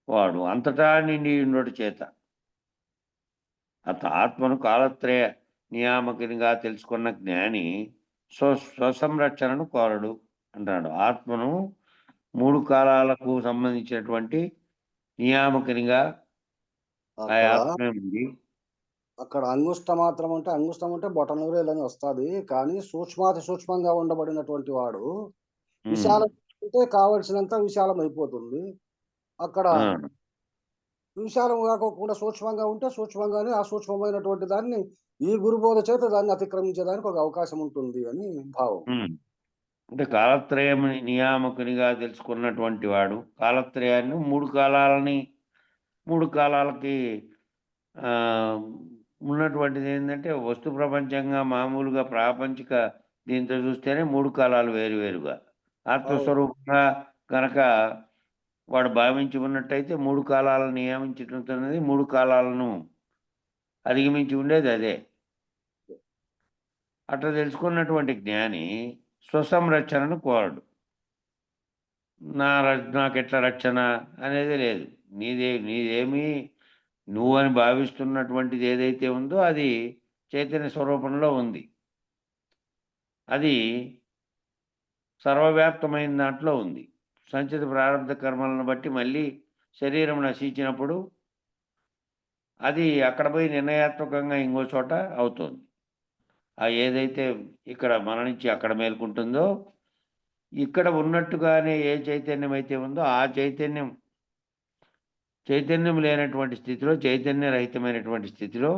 వాడు అంతటా నిండి ఉండడు చేత ఆత్మను కాలత్రయ నియామకునిగా తెలుసుకున్న జ్ఞాని స్వసంరక్షణను కోరడు అంటాడు. ఆత్మను 3 కాలాలకు సంబంధించినటువంటి నియామకునిగా ఆ ఆత్మే ఉంది. అక్కడ అంగుష్టం అంటే బొటనవేలని వస్తుంది. కానీ సూక్ష్మాతి సూక్ష్మంగా ఉండబడినటువంటి వాడు విశాలం అంటే కావలసినంత విశాలం అయిపోతుంది. అక్కడ విశాలం కాకోకుండా సూక్ష్మంగా ఉంటే సూక్ష్మంగానే ఆ సూక్ష్మమైనటువంటి దాన్ని ఈ గురుబోధ చేత దాన్ని అతిక్రమించడానికి ఒక అవకాశం ఉంటుంది అని భావం. అంటే కాలత్రయం నియామకునిగా తెలుసుకున్నటువంటి వాడు కాలత్రయాన్ని 3 కాలాలని 3 కాలాలకి ఉన్నటువంటిది ఏంటంటే వస్తు ప్రపంచంగా మామూలుగా ప్రాపంచిక దీంతో చూస్తేనే 3 కాలాలు వేరువేరుగా. ఆత్మస్వరూపంగా గనక వాడు భావించి ఉన్నట్టయితే 3 కాలాలను నియమించుతున్నది 3 కాలాలను అధిగమించి ఉండేది అదే. అట్లా తెలుసుకున్నటువంటి జ్ఞాని స్వసంరక్షణను కోరడు. నాకెట్లా రక్షణ అనేది లేదు. నీదేమి నువ్వని భావిస్తున్నటువంటిది ఏదైతే ఉందో అది చైతన్య స్వరూపంలో ఉంది. అది సర్వవ్యాప్తమైన దాంట్లో ఉంది. సంచిత ప్రారంభ కర్మలను బట్టి మళ్ళీ శరీరం నశించినప్పుడు అది అక్కడ పోయి నిర్ణయాత్మకంగా ఇంకో చోట అవుతుంది. ఏదైతే ఇక్కడ మరణించి అక్కడ మేల్కుంటుందో ఇక్కడ ఉన్నట్టుగానే ఏ చైతన్యం అయితే ఉందో ఆ చైతన్యం లేనటువంటి స్థితిలో, చైతన్యరహితమైనటువంటి స్థితిలో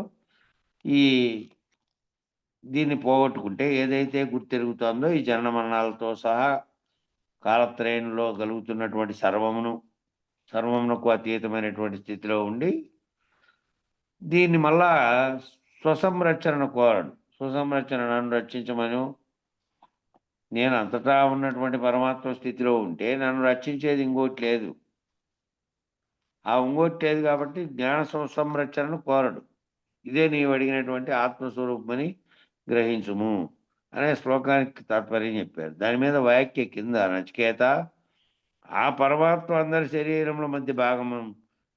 దీన్ని పోగొట్టుకుంటే ఏదైతే గుర్తెరుగుతోందో ఈ జనన మరణాలతో సహా కాలత్రయంలో కలుగుతున్నటువంటి సర్వమునకు అతీతమైనటువంటి స్థితిలో ఉండి దీన్ని మళ్ళా స్వసంరక్షణను కోరడు. స్వసంరక్షణ నన్ను రక్షించమను, నేను అంతటా ఉన్నటువంటి పరమాత్మ స్థితిలో ఉంటే నన్ను రక్షించేది ఇంకోటి లేదు. ఇంకోటి లేదు కాబట్టి జ్ఞాన సంరక్షణను కోరడు. ఇదే నీవు అడిగినటువంటి ఆత్మస్వరూపమని గ్రహించుము అనే శ్లోకానికి తాత్పర్యం చెప్పారు. దాని మీద వాక్య కింద నచికేత ఆ పరమాత్మ అందరి శరీరముల మధ్య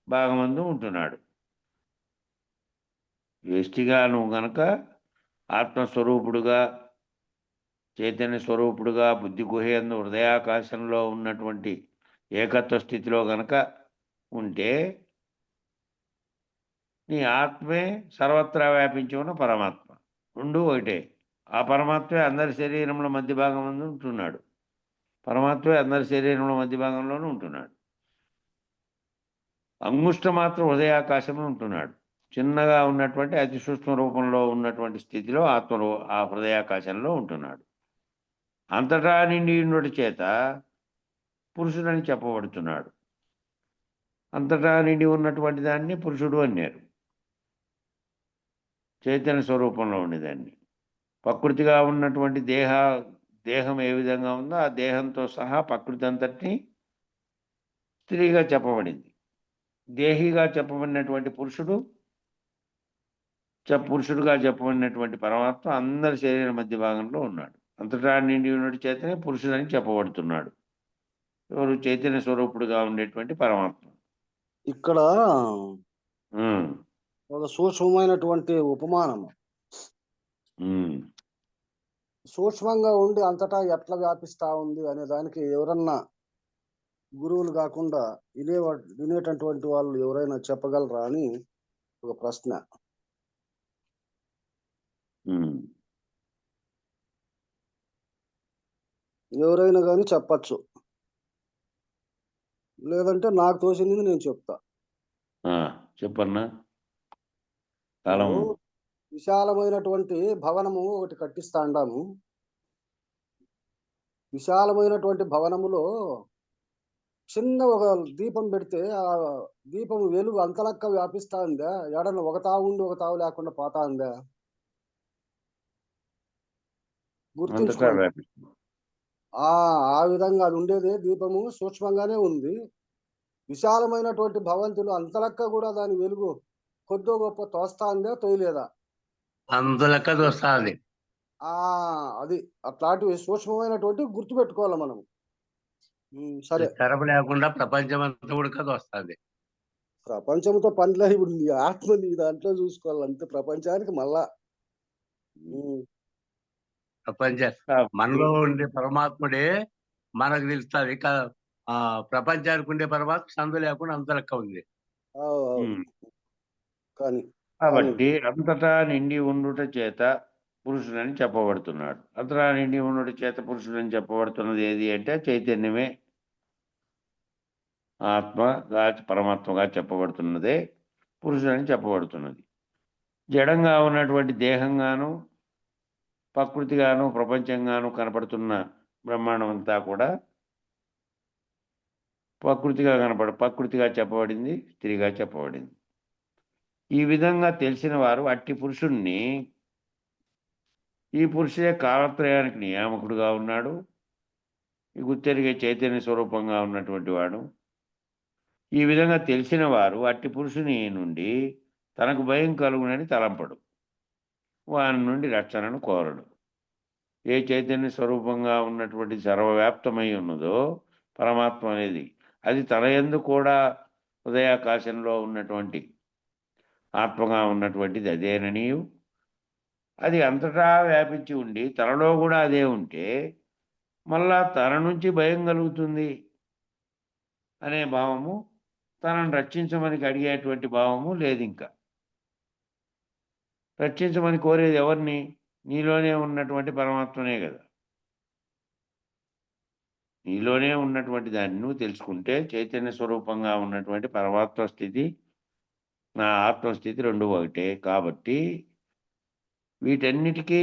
భాగమందు ఉంటున్నాడు. వ్యష్టిగా నువ్వు గనక ఆత్మస్వరూపుడుగా చైతన్య స్వరూపుడుగా బుద్ధి గుహయందు హృదయాకాశంలో ఉన్నటువంటి ఏకత్వ స్థితిలో గనక ఉంటే నీ ఆత్మే సర్వత్రా వ్యాపించి ఉన్న పరమాత్మ. రెండు ఒకటే. ఆ పరమాత్మే అందరి శరీరంలో మధ్య భాగంలో ఉంటున్నాడు. పరమాత్మే అందరి శరీరంలో మధ్య భాగంలోనూ ఉంటున్నాడు. అంగుష్ట మాత్రం హృదయాకాశంలో ఉంటున్నాడు. చిన్నగా ఉన్నటువంటి అతి సూక్ష్మ రూపంలో ఉన్నటువంటి స్థితిలో ఆ హృదయాకాశంలో ఉంటున్నాడు. అంతటా నిండి ఉన్నటి చేత పురుషుడని చెప్పబడుతున్నాడు. అంతటా నిండి ఉన్నటువంటి దాన్ని పురుషుడు అన్నారు. చైతన్య స్వరూపంలో ఉండేదాన్ని. ప్రకృతిగా ఉన్నటువంటి దేహం ఏ విధంగా ఉందో ఆ దేహంతో సహా ప్రకృతి అంతటినీ స్త్రీగా చెప్పబడింది. దేహిగా చెప్పబడినటువంటి పురుషుడుగా చెప్పబడినటువంటి పరమాత్మ అందరి శరీర మధ్య భాగంలో ఉన్నాడు. అంతటా నిండి ఉన్నటి చేతనే పురుషుడని చెప్పబడుతున్నాడు. ఎవరు? చైతన్య స్వరూపుడుగా ఉండేటువంటి పరమాత్మ. ఇక్కడ ఒక సూక్ష్మమైనటువంటి ఉపమానము. సూక్ష్మంగా ఉండి అంతటా ఎట్లా వ్యాపిస్తా ఉంది అనే దానికి ఎవరన్నా గురువులు కాకుండా వినేటటువంటి వాళ్ళు ఎవరైనా చెప్పగలరా అని ఒక ప్రశ్న. ఎవరైనా కానీ చెప్పచ్చు, లేదంటే నాకు తోచింది నేను చెప్తా. చెప్పన్నా. విశాలమైనటువంటి భవనము ఒకటి కట్టిస్తా అండాము. విశాలమైనటువంటి భవనములో చిన్న ఒక దీపం పెడితే ఆ దీపం వెలుగు అంతలక్క వ్యాపిస్తా ఉందా? ఎడన ఒక తావు ఉండి ఒక తావు లేకుండా పోతా ఉందా? గుర్తుంచుకోండి. ఆ విధంగా అది ఉండేది. దీపము సూక్ష్మంగానే ఉంది. విశాలమైనటువంటి భవంతులు అంతలక్క కూడా దాని వెలుగు కొద్దో గొప్ప తోస్తా ఉందా, తోయలేదా? అంతలక్క తోస్తాది. అది అట్లాంటివి సూక్ష్మమైనటువంటి గుర్తు పెట్టుకోవాలి మనం. సరే, తెరపు లేకుండా ప్రపంచం అంతా ఉడకది వస్తుంది. ప్రపంచంతో పనిలే. ఇప్పుడు నీ ఆత్మ నీ దాంట్లో చూసుకోవాలి అంతే. ప్రపంచానికి మళ్ళా మనలో ఉండే పరమాత్ముడే మనకు తెలుస్తుంది. ప్రపంచానికి ఉండే పరమాత్మ సందు లేకుండా అంత లెక్క ఉంది. కాబట్టి అంతటా నిండి ఉండుట చేత పురుషుడని చెప్పబడుతున్నాడు. అంతటా నిండి ఉండుట చేత పురుషుడని చెప్పబడుతున్నది ఏది అంటే చైతన్యమే ఆత్మగా పరమాత్మగా చెప్పబడుతున్నదే పురుషుడని చెప్పబడుతున్నది. జడంగా ఉన్నటువంటి దేహంగాను ప్రకృతిగాను ప్రపంచంగాను కనపడుతున్న బ్రహ్మాండం అంతా కూడా ప్రకృతిగా చెప్పబడింది, స్త్రీగా చెప్పబడింది. ఈ విధంగా తెలిసిన వారు అట్టి పురుషుణ్ణి, ఈ పురుషుడే కాలత్రయానికి నియామకుడుగా ఉన్నాడు, ఈ గుర్తెరిగే చైతన్య స్వరూపంగా ఉన్నటువంటి వాడు. ఈ విధంగా తెలిసిన వారు అట్టి పురుషుని నుండి తనకు భయం కలుగునని తలంపడు, వాని నుండి రక్షణను కోరడు. ఏ చైతన్య స్వరూపంగా ఉన్నటువంటి సర్వవ్యాప్తమై ఉన్నదో పరమాత్మ అనేది, అది తన యందు కూడా హృదయాకాశంలో ఉన్నటువంటి ఆత్మగా ఉన్నటువంటిది అదేననియు, అది అంతటా వ్యాపించి ఉండి తనలో కూడా అదే ఉంటే మళ్ళా తన నుంచి భయం కలుగుతుంది అనే భావము, తనను రక్షించమని అడిగేటువంటి భావము లేదు. ఇంకా రక్షించమని కోరేది ఎవరిని? నీలోనే ఉన్నటువంటి పరమాత్మనే కదా. నీలోనే ఉన్నటువంటి దాన్ని నువ్వు తెలుసుకుంటే చైతన్య స్వరూపంగా ఉన్నటువంటి పరమాత్మ స్థితి, నా ఆత్మస్థితి రెండు ఒకటే. కాబట్టి వీటన్నిటికీ,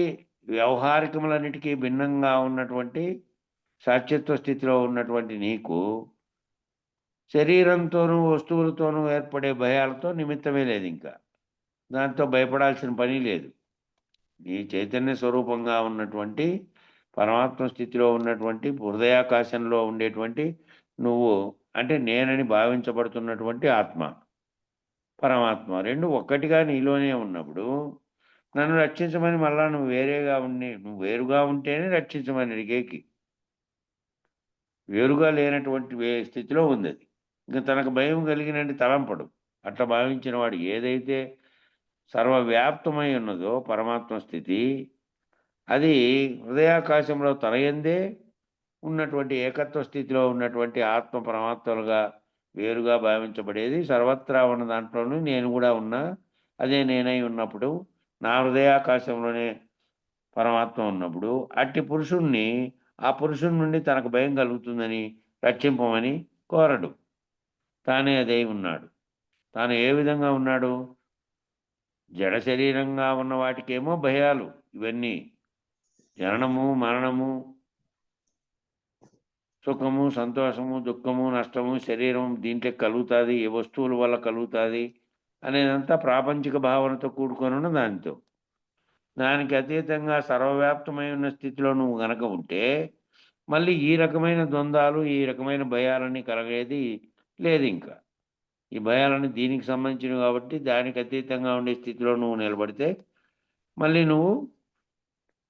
వ్యవహారికములన్నిటికీ భిన్నంగా ఉన్నటువంటి సాక్షిత్వ స్థితిలో ఉన్నటువంటి నీకు శరీరంతోనూ వస్తువులతోనూ ఏర్పడే భయాలతో నిమిత్తమే లేదు. ఇంకా దాంతో భయపడాల్సిన పని లేదు. నీ చైతన్య స్వరూపంగా ఉన్నటువంటి పరమాత్మ స్థితిలో ఉన్నటువంటి హృదయాకాశంలో ఉండేటువంటి నువ్వు, అంటే నేనని భావించబడుతున్నటువంటి ఆత్మ, పరమాత్మ రెండు ఒక్కటిగా నీలోనే ఉన్నప్పుడు నన్ను రక్షించమని మళ్ళా నువ్వు వేరుగా ఉంటేనే రక్షించమని అడిగేకి. వేరుగా లేనటువంటి స్థితిలో ఉంది అది. ఇంకా తనకు భయం కలిగినట్టు తలంపడు. అట్లా భావించిన వాడు ఏదైతే సర్వవ్యాప్తమై ఉన్నదో పరమాత్మ స్థితి, అది హృదయాకాశంలో తనయందే ఉన్నటువంటి ఏకత్వ స్థితిలో ఉన్నటువంటి ఆత్మ పరమాత్మలుగా వేరుగా భావించబడేది. సర్వత్రా ఉన్న దాంట్లోనూ నేను కూడా ఉన్నా, అదే నేనై ఉన్నప్పుడు, నా హృదయాకాశంలోనే పరమాత్మ ఉన్నప్పుడు అట్టి పురుషుణ్ణి, ఆ పురుషుని నుండి తనకు భయం కలుగుతుందని రక్షింపమని కోరడు. తానే అదై ఉన్నాడు. తాను ఏ విధంగా ఉన్నాడు? జడ శరీరంగా ఉన్న వాటికేమో భయాలు, ఇవన్నీ జననము, మరణము, సుఖము, సంతోషము, దుఃఖము, నష్టము, శరీరం దీంట్లో కలుగుతుంది, ఏ వస్తువుల వల్ల కలుగుతుంది అనేదంతా ప్రాపంచిక భావనతో కూడుకొని ఉన్న దానితో. దానికి అతీతంగా సర్వవ్యాప్తమై ఉన్న స్థితిలో నువ్వు గనక ఉంటే మళ్ళీ ఈ రకమైన ద్వంద్వాలు, ఈ రకమైన భయాలన్నీ కలగేది లేదు. ఇంకా ఈ భయాలన్నీ దీనికి సంబంధించినవి కాబట్టి దానికి అతీతంగా ఉండే స్థితిలో నువ్వు నిలబడితే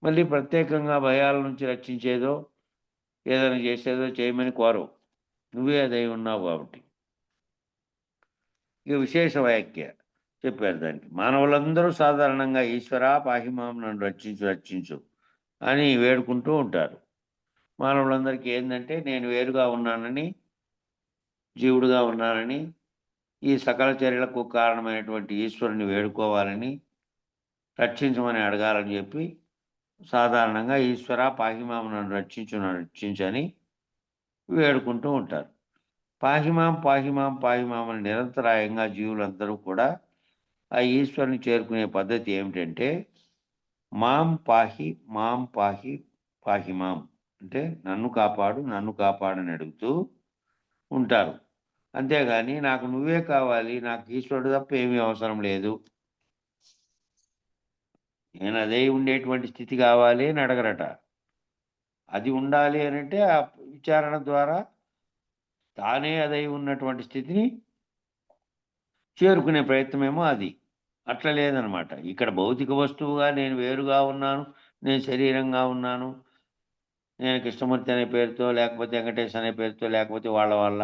మళ్ళీ ప్రత్యేకంగా భయాల నుంచి రక్షించేదో ఏదైనా చేసేదో చేయమని కోరవు. నువ్వే అదై ఉన్నావు కాబట్టి. ఇక విశేష వ్యాఖ్య చెప్పారు దానికి. మానవులందరూ సాధారణంగా ఈశ్వరా పాహిమాం, నన్ను రక్షించు అని వేడుకుంటూ ఉంటారు. మానవులందరికీ ఏంటంటే నేను వేరుగా ఉన్నానని, జీవుడుగా ఉన్నానని, ఈ సకల చర్యలకు కారణమైనటువంటి ఈశ్వరుని వేడుకోవాలని, రక్షించమని అడగాలని చెప్పి సాధారణంగా ఈశ్వర పాహిమాం, నన్ను రక్షించని వేడుకుంటూ ఉంటారు. పాహిమాం అని నిరంతరాయంగా జీవులందరూ కూడా ఆ ఈశ్వరుని చేరుకునే పద్ధతి ఏమిటంటే మాం పాహి పాహిమాం, అంటే నన్ను కాపాడని అడుగుతూ ఉంటారు. అంతేగాని నాకు నువ్వే కావాలి, నాకు ఈశ్వరుడు తప్ప ఏమీ అవసరం లేదు, నేను అదే ఉండేటువంటి స్థితి కావాలి అని అడగరట. అది ఉండాలి అనంటే ఆ విచారణ ద్వారా తానే అదై ఉన్నటువంటి స్థితిని చేరుకునే ప్రయత్నమేమో అది. అట్లా లేదనమాట. ఇక్కడ భౌతిక వస్తువుగా నేను వేరుగా ఉన్నాను, నేను శరీరంగా ఉన్నాను, నేను కృష్ణమూర్తి అనే పేరుతో, లేకపోతే వెంకటేష్ అనే పేరుతో, లేకపోతే వాళ్ళ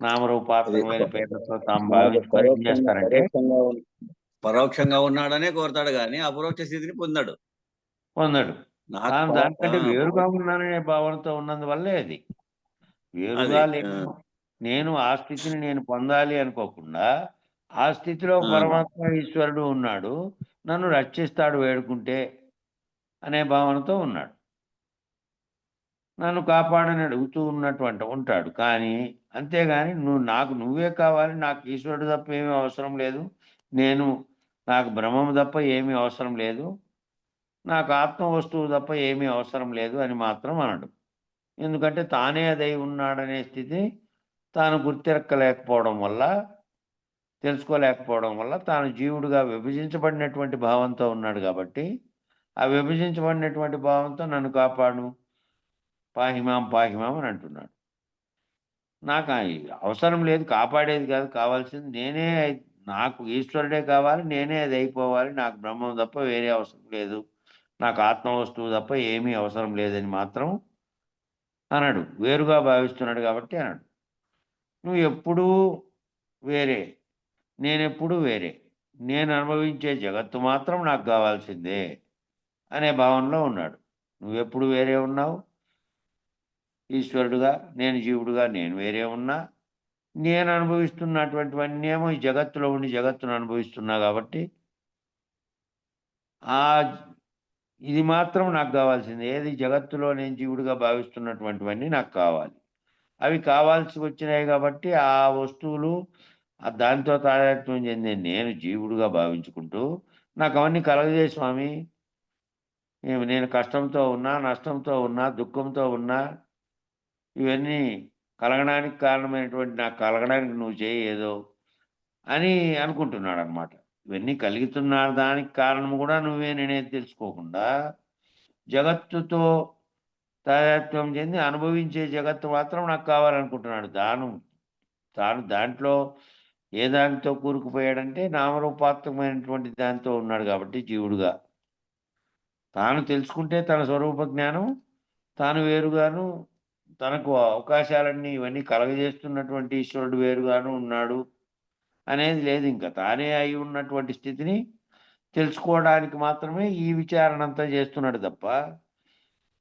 నామరూపాత్మకమైన పేర్లతో తాము భావించుకొని ఏం చేస్తారంటే పరోక్షంగా ఉన్నాడనే కోరతాడు గాని అపరోక్ష స్థితిని పొందాడు. తాను దానికంటే వేరుగా ఉన్నాననే భావనతో ఉన్నందువల్లే అది. వేరుగా లేదు, నేను ఆ స్థితిని నేను పొందాలి అనుకోకుండా ఆ స్థితిలో పరమాత్మ ఈశ్వరుడు ఉన్నాడు, నన్ను రక్షిస్తాడు వేడుకుంటే అనే భావనతో ఉన్నాడు. నన్ను కాపాడని అడుగుతూ ఉంటాడు. కానీ అంతేగాని నువ్వే కావాలి, నాకు ఈశ్వరుడు తప్ప ఏమీ అవసరం లేదు, నాకు బ్రహ్మము తప్ప ఏమీ అవసరం లేదు, నాకు ఆత్మ వస్తువు తప్ప ఏమీ అవసరం లేదు అని మాత్రం అనడు. ఎందుకంటే తానే అదై ఉన్నాడనే స్థితి తాను గుర్తెరక్కలేకపోవడం వల్ల, తెలుసుకోలేకపోవడం వల్ల తాను జీవుడుగా విభజించబడినటువంటి భావంతో ఉన్నాడు కాబట్టి, ఆ విభజించబడినటువంటి భావంతో నన్ను కాపాడు, పాహిమాం పాహిమాం అని అంటున్నాడు. నాకు అవసరం లేదు, కాపాడేది కాదు, కావాల్సింది నేనే. నాకు ఈశ్వరుడే కావాలి, నేనే అది అయిపోవాలి, నాకు బ్రహ్మం తప్ప వేరే అవసరం లేదు, నాకు ఆత్మ వస్తువు తప్ప ఏమీ అవసరం లేదని మాత్రం అనడు. వేరుగా భావిస్తున్నాడు కాబట్టి అనడు. నువ్వు ఎప్పుడూ వేరే, నేనెప్పుడూ వేరే, నేను అనుభవించే జగత్తు మాత్రం నాకు కావాల్సిందే అనే భావనలో ఉన్నాడు. నువ్వెప్పుడు వేరే ఉన్నావు, ఈశ్వరుడుగా, నేను జీవుడుగా నేను వేరే ఉన్నా. నేను అనుభవిస్తున్నటువంటివన్నీ ఏమో ఈ జగత్తులో ఉండి జగత్తును అనుభవిస్తున్నా కాబట్టి, ఆ ఇది మాత్రం నాకు కావాల్సింది. ఏది జగత్తులో నేను జీవుడిగా భావిస్తున్నటువంటివన్నీ నాకు కావాలి. అవి కావాల్సి వచ్చినాయి కాబట్టి ఆ వస్తువులు దానితో తాదాత్మ్యం చెందే నేను జీవుడుగా భావించుకుంటూ, నాకు అవన్నీ కలగజేయి స్వామి. నేను కష్టంతో ఉన్నా, నష్టంతో ఉన్నా, దుఃఖంతో ఉన్నా, ఇవన్నీ కలగడానికి కారణమైనటువంటి నాకు కలగడానికి నువ్వు చేయి ఏదో అని అనుకుంటున్నాడనమాట. ఇవన్నీ కలుగుతున్న దానికి కారణం కూడా నువ్వే నేనేది తెలుసుకోకుండా, జగత్తుతో తాదాత్మ్యం చెంది అనుభవించే జగత్తు మాత్రం నాకు కావాలనుకుంటున్నాడు. తాను దాంట్లో ఏ దానితో కూరుకుపోయాడంటే నామరూపాత్మకమైనటువంటి దానితో ఉన్నాడు కాబట్టి జీవుడుగా. తాను తెలుసుకుంటే తన స్వరూప జ్ఞానం, తాను వేరుగాను, తనకు అవకాశాలన్నీ ఇవన్నీ కలగజేస్తున్నటువంటి ఈశ్వరుడు వేరుగాను ఉన్నాడు అనేది లేదింక. తానే అయి ఉన్నటువంటి స్థితిని తెలుసుకోవడానికి మాత్రమే ఈ విచారణంతా చేస్తున్నాడు తప్ప,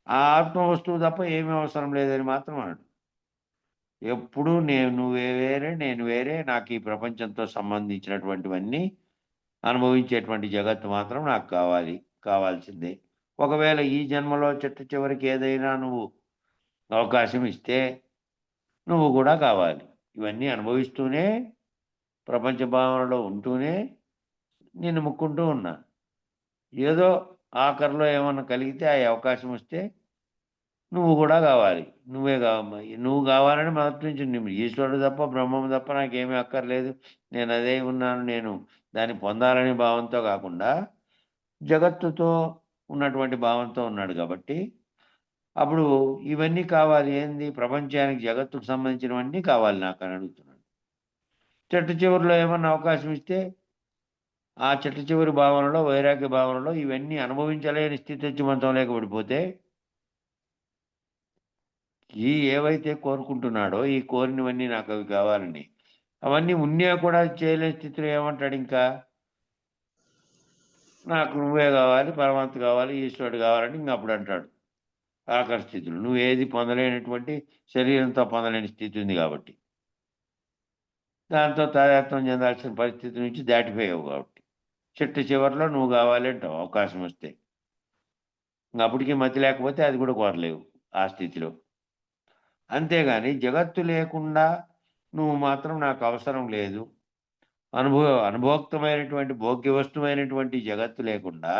ఆ ఆత్మ వస్తువు తప్ప ఏమీ అవసరం లేదని మాత్రం అనడు. ఎప్పుడూ నువ్వే వేరే, నేను వేరే, నాకు ఈ ప్రపంచంతో సంబంధించినటువంటివన్నీ అనుభవించేటువంటి జగత్తు మాత్రం నాకు కావాలి, కావాల్సిందే. ఒకవేళ ఈ జన్మలో చివరికి ఏదైనా నువ్వు అవకాశం ఇస్తే నువ్వు కూడా కావాలి. ఇవన్నీ అనుభవిస్తూనే, ప్రపంచ భావనలో ఉంటూనే నిన్ను ముక్కుంటూ ఉన్నా. ఏదో ఆఖరిలో ఏమన్నా కలిగితే ఆ అవకాశం వస్తే నువ్వు కూడా కావాలి. నువ్వు కావాలని మొదటి నుంచి ఈశ్వరుడు తప్ప, బ్రహ్మం తప్ప నాకేమీ అక్కర్లేదు, నేను అదే ఉన్నాను, నేను దాన్ని పొందాలనే భావంతో కాకుండా జగత్తుతో ఉన్నటువంటి భావంతో ఉన్నాడు కాబట్టి, అప్పుడు ఇవన్నీ కావాలి. ఏంది ప్రపంచానికి, జగత్తుకు సంబంధించినవన్నీ కావాలి నాకని అడుగుతున్నాడు. చివరిలో ఏమన్నా అవకాశం ఇస్తే ఆ చివరి భావనలో, వైరాగ్య భావనలో ఇవన్నీ అనుభవించలేని స్థితి వచ్చి మంచం లేక పడిపోతే, ఏవైతే కోరుకుంటున్నాడో, ఈ కోరినవన్నీ నాకు అవి కావాలని, అవన్నీ ఉన్నా కూడా చేయలేని స్థితిలో ఏమంటాడు ఇంకా? నాకు నువ్వే కావాలి, పరమాత్మ కావాలి, ఈశ్వరుడు కావాలని ఇంక అప్పుడు అంటాడు. ఆఖరి స్థితిలో నువ్వేది పొందలేనటువంటి, శరీరంతో పొందలేని స్థితి ఉంది కాబట్టి, దాంతో తాదాత్మ్యం చెందాల్సిన పరిస్థితి నుంచి దాటిపోయావు కాబట్టి, చివరిలో నువ్వు కావాలి అంటావు అవకాశం వస్తే. అప్పటికి మతి లేకపోతే అది కూడా కోరలేవు ఆ స్థితిలో. అంతేగాని జగత్తు లేకుండా నువ్వు మాత్రం నాకు అవసరం లేదు, అనుభోక్తమైనటువంటి భోగ్య వస్తువైనటువంటి జగత్తు లేకుండా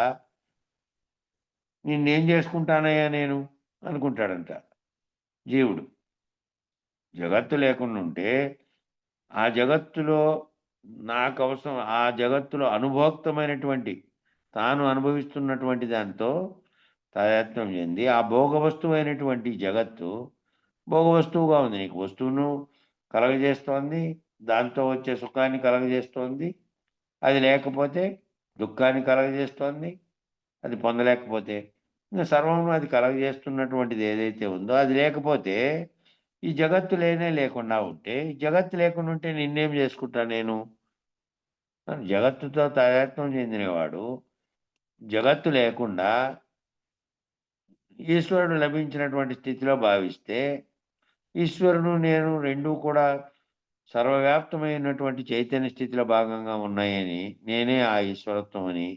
నిన్నేం చేసుకుంటానయ్యా నేను అనుకుంటాడంట జీవుడు. జగత్తు లేకుండా ఉంటే ఆ జగత్తులో నాకు అవసరం, ఆ జగత్తులో అనుభోక్తమైనటువంటి తాను అనుభవిస్తున్నటువంటి దాంతో తాదాత్మ్యం చెంది, ఆ భోగ వస్తువైనటువంటి జగత్తు భోగ వస్తువుగా ఉంది. నీకు వస్తువును కలగజేస్తోంది, దాంతో వచ్చే సుఖాన్ని కలగజేస్తోంది. అది లేకపోతే దుఃఖాన్ని కలగజేస్తోంది. అది పొందలేకపోతే ఇంకా సర్వము అది కలగజేస్తున్నటువంటిది ఏదైతే ఉందో అది లేకపోతే, ఈ జగత్తు లేకుండా ఉంటే, ఈ జగత్తు లేకుండా ఉంటే నిన్నేం చేసుకుంటా నేను? జగత్తుతో తాదాత్మ్యం చెందినవాడు జగత్తు లేకుండా ఈశ్వరుడు లభించినటువంటి స్థితిలో భావిస్తే, ఈశ్వరుడు నేను రెండూ కూడా సర్వవ్యాప్తమైనటువంటి చైతన్య స్థితిలో భాగంగా ఉన్నాయని, నేనే ఆ ఈశ్వరత్వం అని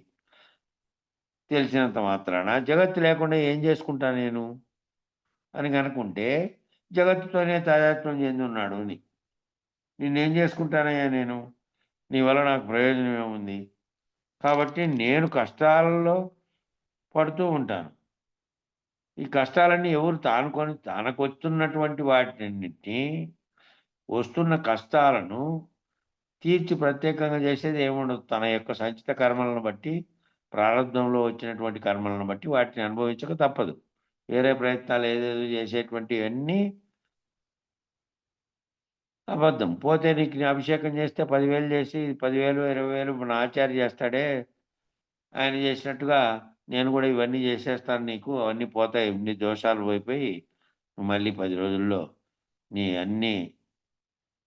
తెలిసినంత మాత్రాన జగత్తు లేకుండా ఏం చేసుకుంటా నేను అని కనుకుంటే, జగత్తుతోనే తాదాత్మ్యం చెంది ఉన్నాడు అని. నిన్నేం చేసుకుంటానయ్యా నేను? నీ వల్ల నాకు ప్రయోజనం ఏముంది? కాబట్టి నేను కష్టాలలో పడుతూ ఉంటాను. ఈ కష్టాలన్నీ ఎవరు తనకొస్తున్నటువంటి వాటినన్నిటినీ వస్తున్న కష్టాలను తీర్చి ప్రత్యేకంగా చేసేది ఏముండదు. తన యొక్క సంచిత కర్మలను బట్టి, ప్రారంధంలో వచ్చినటువంటి కర్మలను బట్టి వాటిని అనుభవించక తప్పదు. వేరే ప్రయత్నాలు ఏదేదో చేసేటువంటివన్నీ అబద్ధం. పోతే నీకు నీ అభిషేకం చేస్తే 10,000 చేసి 10,000, 20,000 మన ఆచార్య చేస్తాడే, ఆయన చేసినట్టుగా నేను కూడా ఇవన్నీ చేసేస్తాను నీకు, అవన్నీ పోతాయి. నీ దోషాలు పోయిపోయి మళ్ళీ 10 రోజుల్లో నీ అన్ని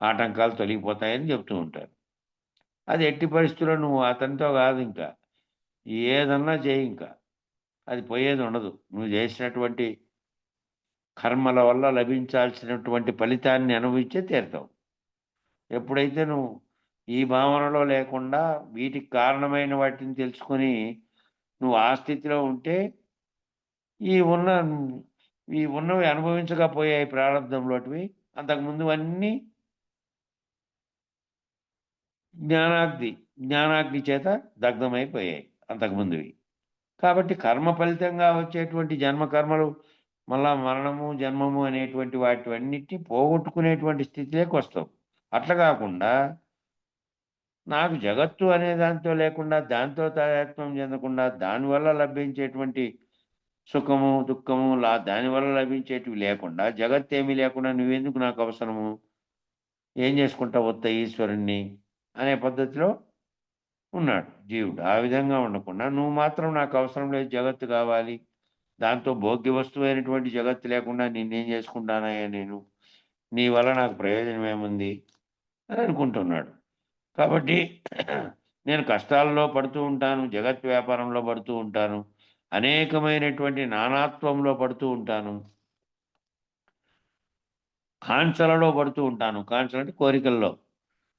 ఆటంకాలు తొలగిపోతాయని చెప్తూ ఉంటారు. అది ఎట్టి పరిస్థితుల్లో నువ్వు అతనితో కాదు ఇంకా. ఏదన్నా చెయ్యి ఇంకా. అది పోయేది ఉండదు. నువ్వు చేసినటువంటి కర్మల వల్ల లభించాల్సినటువంటి ఫలితాన్ని అనుభవించే తీరుతావు. ఎప్పుడైతే నువ్వు ఈ భావనలో లేకుండా వీటికి కారణమైన వాటిని తెలుసుకొని నువ్వు ఆ స్థితిలో ఉంటే ఈ ఉన్న ఈ ఉన్నవి అనుభవించకపోయాయి ప్రారంధంలోటివి. అంతకుముందువన్నీ జ్ఞానాగ్ని చేత దగ్ధమైపోయాయి అంతకుముందువి. కాబట్టి కర్మ ఫలితంగా వచ్చేటువంటి జన్మ కర్మలు మళ్ళా మరణము, జన్మము అనేటువంటి వాటివన్నిటిని పోగొట్టుకునేటువంటి స్థితిలోకి వస్తావు. అట్లా కాకుండా నాకు జగత్తు అనే దాంతో లేకుండా, దాంతో తాదాత్మ్యం చెందకుండా, దానివల్ల లభించేటువంటి సుఖము, దుఃఖము దానివల్ల లభించేటివి లేకుండా, జగత్తేమీ లేకుండా నువ్వెందుకు నాకు అవసరము? ఏం చేసుకుంటావు ఉత్త ఈశ్వరుణ్ణి అనే పద్ధతిలో ఉన్నాడు జీవుడు. ఆ విధంగా ఉండకుండా నువ్వు మాత్రం నాకు అవసరం లేదు, జగత్తు కావాలి, దాంతో భోగ్య వస్తువైనటువంటి జగత్తు లేకుండా నిన్నేం చేసుకుంటానయ్యా నేను, నీ వల్ల నాకు ప్రయోజనం ఏముంది అని అనుకుంటున్నాడు. కాబట్టి నేను కష్టాల్లో పడుతూ ఉంటాను, జగత్ వ్యాపారంలో పడుతూ ఉంటాను, అనేకమైనటువంటి నానాత్వంలో పడుతూ ఉంటాను, కాంచలలో పడుతూ ఉంటాను. కాంచలు అంటే కోరికల్లో,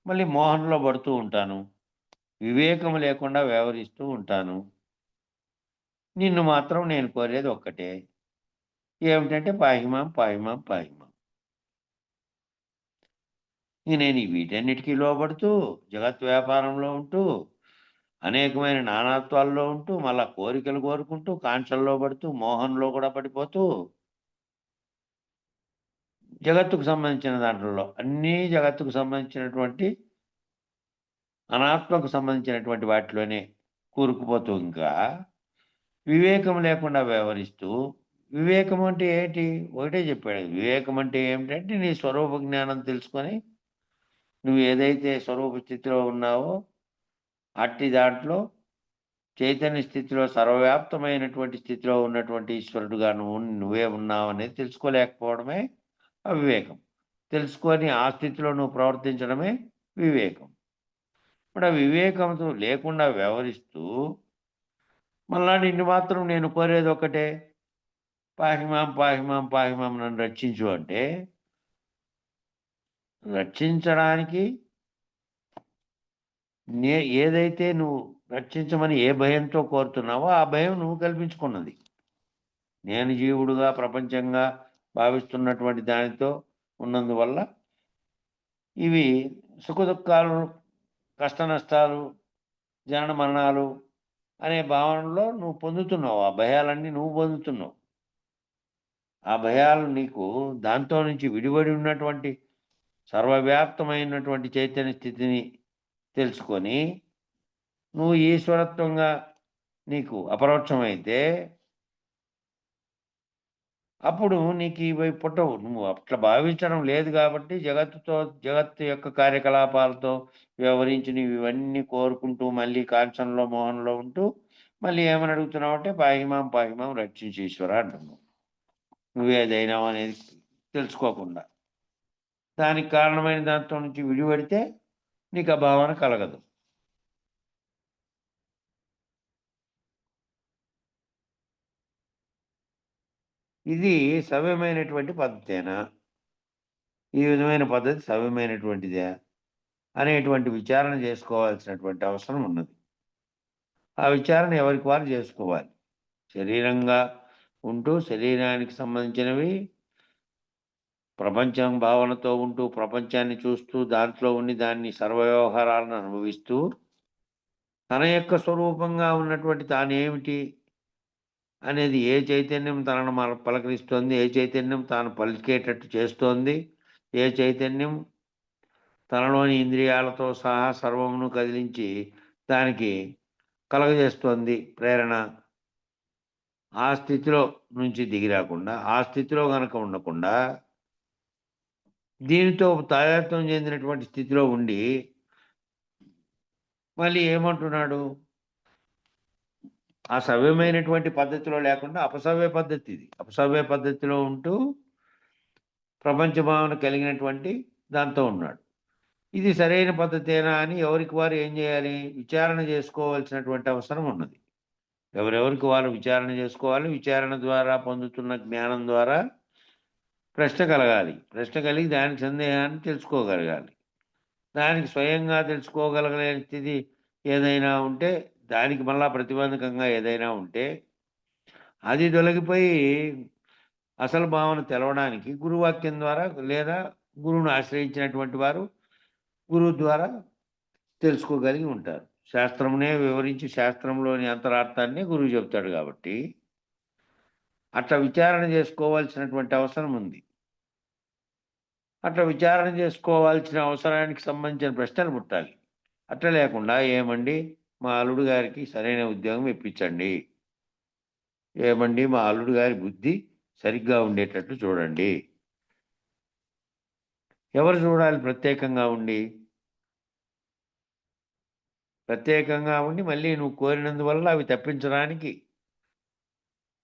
మళ్ళీ మోహంలో పడుతూ ఉంటాను, వివేకం లేకుండా వ్యవహరిస్తూ ఉంటాను. నిన్ను మాత్రం నేను కోరేది ఒక్కటే, ఏమిటంటే పాహిమాం పాహిమాం పాహిమాం. నేను వీటన్నిటికీ లోబడుతూ జగత్ వ్యాపారంలో ఉంటూ అనేకమైన నానాత్వాల్లో ఉంటూ మళ్ళా కోరికలు కోరుకుంటూ కాంక్షల్లో పడుతూ మోహంలో కూడా పడిపోతూ జగత్తుకు సంబంధించిన దాంట్లో అన్నీ జగత్తుకు సంబంధించినటువంటి అనాత్మకు సంబంధించినటువంటి వాటిలోనే కూరుకుపోతూ ఇంకా వివేకం లేకుండా వ్యవహరిస్తూ, వివేకం అంటే ఏంటి? ఒకటే చెప్పాడు. వివేకం అంటే ఏమిటంటే నీ స్వరూప జ్ఞానం తెలుసుకొని నువ్వు ఏదైతే స్వరూప స్థితిలో ఉన్నావో అట్టి దాంట్లో చైతన్య స్థితిలో సర్వవ్యాప్తమైనటువంటి స్థితిలో ఉన్నటువంటి ఈశ్వరుడుగా నువ్వే ఉన్నావు అనేది తెలుసుకోలేకపోవడమే అవివేకం. తెలుసుకొని ఆ స్థితిలో నువ్వు ప్రవర్తించడమే వివేకం. ఇప్పుడు ఆ వివేకంతో లేకుండా వ్యవహరిస్తూ మళ్ళా నిన్ను మాత్రం నేను కోరేది ఒకటే, పాహిమాం పాహిమాం పాహిమాం నన్ను రక్షించు అంటే, రక్షించడానికి ఏదైతే నువ్వు రక్షించమని ఏ భయంతో కోరుతున్నావో ఆ భయం నువ్వు కల్పించుకున్నది. నేను జీవుడుగా ప్రపంచంగా భావిస్తున్నటువంటి దానితో ఉన్నందువల్ల ఇవి సుఖదుఖాలు, కష్ట నష్టాలు, జనన మరణాలు అనే భావనలో నువ్వు పొందుతున్నావు. ఆ భయాలన్నీ నువ్వు పొందుతున్నావు. ఆ భయాలు నీకు దాంతో నుంచి విడిపడి ఉన్నటువంటి సర్వవ్యాప్తమైనటువంటి చైతన్య స్థితిని తెలుసుకొని నువ్వు ఈశ్వరత్వంగా నీకు అపరోక్షమైతే అప్పుడు నీకు ఇవి పుట్టవు. నువ్వు అట్లా భావించడం లేదు కాబట్టి జగత్తు యొక్క కార్యకలాపాలతో వ్యవహరించి నువ్వు ఇవన్నీ కోరుకుంటూ మళ్ళీ కాంచనలో మోహంలో ఉంటూ మళ్ళీ ఏమని అడుగుతున్నావు అంటే పాహిమాం పాహిమాం రక్షించి ఈశ్వర అంటున్నావు. నువ్వేదైనావు అనేది తెలుసుకోకుండా దానికి కారణమైన దాంతో నుంచి విడిపడితే నీకు ఆ భావన కలగదు. ఇది సవ్యమైనటువంటి పద్ధతేనా? ఈ విధమైన పద్ధతి సవ్యమైనటువంటిదే అనేటువంటి విచారణ చేసుకోవాల్సినటువంటి అవసరం ఉన్నది. ఆ విచారణ ఎవరికి వారు చేసుకోవాలి. శరీరంగా ఉంటూ శరీరానికి సంబంధించినవి, ప్రపంచం భావనతో ఉంటూ ప్రపంచాన్ని చూస్తూ దాంట్లో ఉండి దాన్ని సర్వవ్యవహారాలను అనుభవిస్తూ తన యొక్క స్వరూపంగా ఉన్నటువంటి తానేమిటి అనేది ఏ చైతన్యం తనను పలకరిస్తోంది, ఏ చైతన్యం తాను పలికేటట్టు చేస్తోంది, ఏ చైతన్యం తనలోని ఇంద్రియాలతో సహా సర్వమును కదిలించి దానికి కలగజేస్తోంది ప్రేరణ. ఆ స్థితిలో నుంచి దిగి రాకుండా, ఆ స్థితిలో గనక ఉండకుండా దీనితో తాదాత్మ్యం చెందినటువంటి స్థితిలో ఉండి మళ్ళీ ఏమంటున్నాడు, ఆ సవ్యమైనటువంటి పద్ధతిలో లేకుండా అపసవ్య పద్ధతి ఇది. అపసవ్య పద్ధతిలో ఉంటూ ప్రపంచ భావన కలిగినటువంటి దాంతో ఉన్నాడు. ఇది సరైన పద్ధతేనా అని ఎవరికి వారు ఏం చేయాలి, విచారణ చేసుకోవాల్సినటువంటి అవసరం ఉన్నది. ఎవరెవరికి వారు విచారణ చేసుకోవాలి. విచారణ ద్వారా పొందుతున్న జ్ఞానం ద్వారా ప్రశ్న కలగాలి. ప్రశ్న కలిగి దానికి సందేహాన్ని తెలుసుకోగలగాలి. దానికి స్వయంగా తెలుసుకోగలగలేని స్థితి ఏదైనా ఉంటే, దానికి మళ్ళా ప్రతిబంధకంగా ఏదైనా ఉంటే అది తొలగిపోయి అసలు భావన తెలవడానికి గురువాక్యం ద్వారా లేదా గురువును ఆశ్రయించినటువంటి వారు గురువు ద్వారా తెలుసుకోగలిగి ఉంటారు. శాస్త్రమునే వివరించి శాస్త్రంలోని అంతరార్థాన్ని గురువు చెబుతాడు కాబట్టి అట్లా విచారణ చేసుకోవాల్సినటువంటి అవసరం ఉంది. అట్లా విచారణ చేసుకోవాల్సిన అవసరానికి సంబంధించిన ప్రశ్నలు పుట్టాలి. అట్లా లేకుండా ఏమండి మా అల్లుడు గారికి సరైన ఉద్యోగం ఇప్పించండి, ఏమండి మా అల్లుడు గారి బుద్ధి సరిగ్గా ఉండేటట్టు చూడండి. ఎవరు చూడాలి ప్రత్యేకంగా ఉండి? ప్రత్యేకంగా ఉండి మళ్ళీ నువ్వు కోరినందువల్ల అవి తప్పించడానికి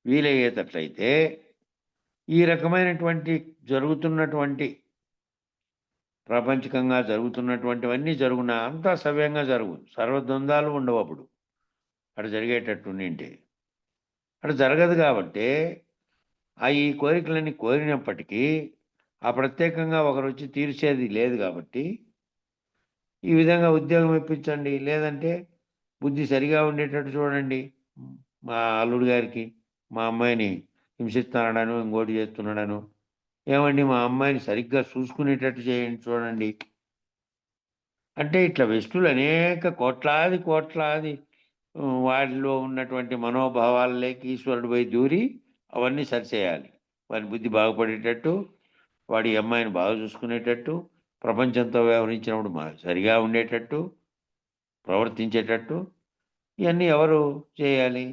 వీలయ్యేటట్లయితే ఈ రకమైనటువంటి జరుగుతున్నటువంటి ప్రాపంచికంగా జరుగుతున్నటువంటివన్నీ జరుగునా అంతా సవ్యంగా జరుగు, సర్వద్వందాలు ఉండవు. అప్పుడు అటు జరిగేటట్టు ఉండింటే అటు జరగదు. కాబట్టి ఈ కోరికలన్నీ కోరినప్పటికీ ఆ ప్రత్యేకంగా ఒకరు వచ్చి తీర్చేది లేదు. కాబట్టి ఈ విధంగా ఉద్యోగం ఇప్పించండి, లేదంటే బుద్ధి సరిగా ఉండేటట్టు చూడండి. మా అల్లుడు గారికి మా అమ్మాయిని హింసిస్తున్నాడను, ఇంకోటి చేస్తున్నాడను, ఏమండి మా అమ్మాయిని సరిగ్గా చూసుకునేటట్టు చేయండి చూడండి అంటే ఇట్లా వెస్టులు అనేక కోట్లాది వాటిలో ఉన్నటువంటి మనోభావాలలోకి ఈశ్వరుడు పోయి దూరి అవన్నీ సరిచేయాలి. వారి బుద్ధి బాగుపడేటట్టు, వాడి అమ్మాయిని బాగా చూసుకునేటట్టు, ప్రపంచంతో వ్యవహరించినప్పుడు సరిగా ఉండేటట్టు ప్రవర్తించేటట్టు ఇవన్నీ ఎవరు చేయాలి?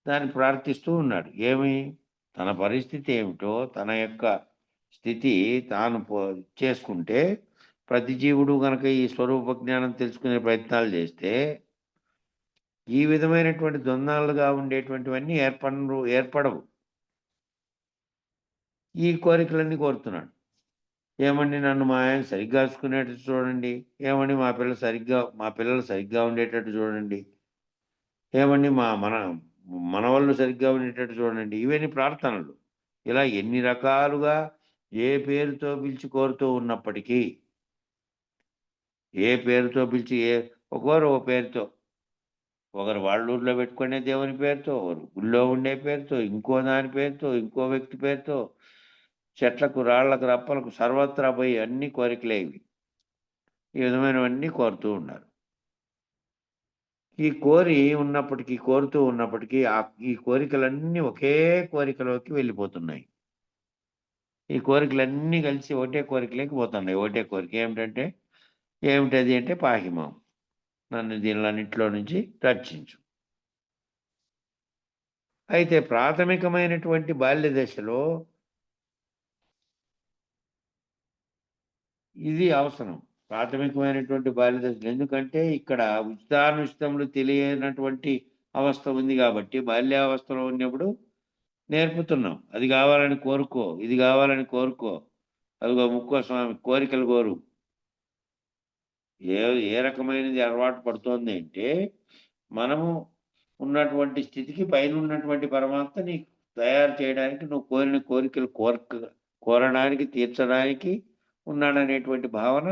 దాన్ని ప్రార్థిస్తూ ఉన్నాడు. ఏమి, తన పరిస్థితి ఏమిటో తన యొక్క స్థితి తాను చేసుకుంటే, ప్రతి జీవుడు కనుక ఈ స్వరూప జ్ఞానం తెలుసుకునే ప్రయత్నాలు చేస్తే ఈ విధమైనటువంటి ద్వంద్వాలుగా ఉండేటువంటివన్నీ ఏర్పడవు. ఈ కోరికలన్నీ కోరుతున్నాడు. ఏమండి నన్ను మా ఆయన సరిగ్గా చూసుకునేటట్టు చూడండి, ఏమండి మా పిల్లలు సరిగ్గా ఉండేటట్టు చూడండి, ఏమండి మన వాళ్ళు సరిగ్గా ఉండేటట్టు చూడండి. ఇవన్నీ ప్రార్థనలు. ఇలా ఎన్ని రకాలుగా ఏ పేరుతో పిలిచి కోరుతూ ఉన్నప్పటికీ, ఏ పేరుతో పిలిచి ఒకరు ఓ పేరుతో, ఒకరు వాళ్ళ ఊర్లో పెట్టుకునే దేవుని పేరుతో, ఒకరు గుళ్ళో ఉండే పేరుతో, ఇంకో దాని పేరుతో, ఇంకో వ్యక్తి పేరుతో, చెట్లకు రాళ్లకు రప్పలకు సర్వత్రా పోయి అన్ని కోరికలే ఇవి. ఈ విధమైనవన్నీ కోరుతూ ఉన్నారు. ఈ కోరుతూ ఉన్నప్పటికీ ఈ కోరికలన్నీ ఒకే కోరికలోకి వెళ్ళిపోతున్నాయి. ఈ కోరికలన్నీ కలిసి ఒకటే కోరికలోకి పోతున్నాయి. ఒకటే కోరిక ఏమిటది అంటే పాహిమాం, నన్ను దీనిలన్నింటిలో నుంచి రక్షించు. అయితే ప్రాథమికమైనటువంటి బాల్య దశలో ఇది అవసరం. ప్రాథమికమైనటువంటి బాల్య దశలో, ఎందుకంటే ఇక్కడ ఉచితానుచితములు తెలియనటువంటి అవస్థ ఉంది. కాబట్టి బాల్యావస్థలో ఉన్నప్పుడు నేర్పుతున్నాం, అది కావాలని కోరుకో, ఇది కావాలని కోరుకో, అదిగో ముక్కో స్వామి కోరికలు కోరు. ఏ రకమైనది అలవాటు పడుతోంది అంటే, మనము ఉన్నటువంటి స్థితికి పైన ఉన్నటువంటి పరమాత్మ నీకు తయారు చేయడానికి, నువ్వు కోరిన కోరికలు కోరడానికి తీర్చడానికి ఉన్నాడనేటువంటి భావన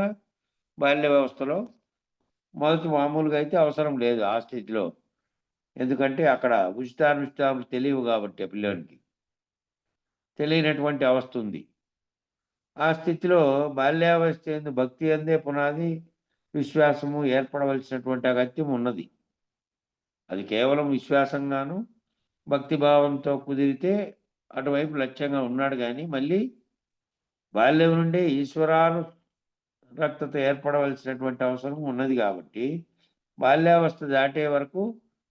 బాల్య వ్యవస్థలో మొదటి మామూలుగా అయితే అవసరం లేదు ఆ స్థితిలో. ఎందుకంటే అక్కడ ఉచితానుచితాలు తెలియవు కాబట్టి ఆ పిల్లోనికి తెలియనటువంటి అవస్థ ఉంది. ఆ స్థితిలో బాల్యావస్థ ఎందు భక్తి అందే పునాది, విశ్వాసము ఏర్పడవలసినటువంటి అగత్యం ఉన్నది. అది కేవలం విశ్వాసంగాను భక్తిభావంతో కుదిరితే అటువైపు లక్ష్యంగా ఉన్నాడు. కానీ మళ్ళీ బాల్యం నుండే రక్తత ఏర్పడవలసినటువంటి అవసరం ఉన్నది కాబట్టి బాల్యావస్థ దాటే వరకు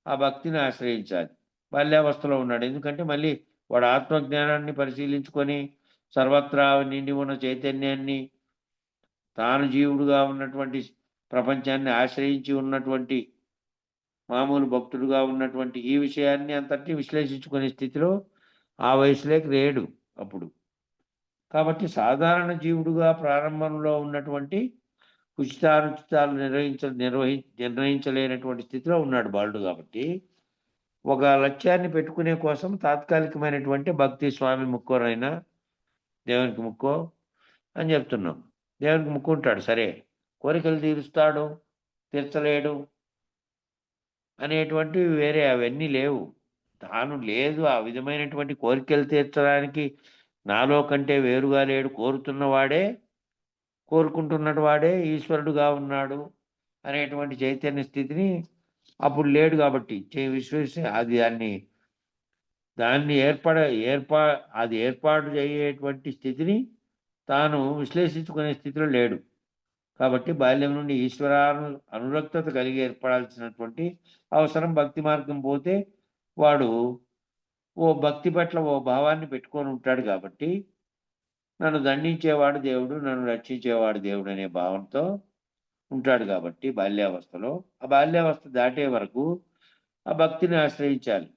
ఆ భక్తిని ఆశ్రయించాలి. బాల్యావస్థలో ఉన్నాడు. ఎందుకంటే మళ్ళీ వాడు ఆత్మజ్ఞానాన్ని పరిశీలించుకొని సర్వత్రా నిండి ఉన్న చైతన్యాన్ని, తాను జీవుడుగా ఉన్నటువంటి ప్రపంచాన్ని ఆశ్రయించి ఉన్నటువంటి మామూలు భక్తుడుగా ఉన్నటువంటి ఈ విషయాన్ని అంతటిని విశ్లేషించుకునే స్థితిలో ఆ వయసులోకి లేడు అప్పుడు. కాబట్టి సాధారణ జీవుడుగా ప్రారంభంలో ఉన్నటువంటి ఉచితానుచితాలు నిర్ణయించలేనటువంటి స్థితిలో ఉన్నాడు బాలుడు. కాబట్టి ఒక లక్ష్యాన్ని పెట్టుకునే కోసం తాత్కాలికమైనటువంటి భక్తి, స్వామి ముక్కోరైనా దేవునికి ముక్కో అని చెప్తున్నాం. దేవునికి ముక్కుంటాడు, సరే, కోరికలు తీరుస్తాడు, తీర్చలేడు అనేటువంటివి వేరే, అవన్నీ లేవు. తాను లేదు, ఆ విధమైనటువంటి కోరికలు తీర్చడానికి నాలో కంటే వేరుగా లేడు, కోరుతున్నవాడే, కోరుకుంటున్నటు వాడే ఈశ్వరుడుగా ఉన్నాడు అనేటువంటి చైతన్య స్థితిని అప్పుడు లేడు. కాబట్టి అది దాన్ని ఏర్పాటు అయ్యేటువంటి స్థితిని తాను విశ్లేషించుకునే స్థితిలో లేడు. కాబట్టి బాల్యం నుండి అనురక్తత కలిగి ఏర్పడాల్సినటువంటి అవసరం భక్తి మార్గం పోతే వాడు ఓ భక్తి పట్ల ఓ భావాన్ని పెట్టుకొని ఉంటాడు. కాబట్టి నన్ను దండించేవాడు దేవుడు, నన్ను రక్షించేవాడు దేవుడు అనే భావంతో ఉంటాడు. కాబట్టి బాల్యావస్థలో, ఆ బాల్యావస్థ దాటే వరకు ఆ భక్తిని ఆశ్రయించాలి.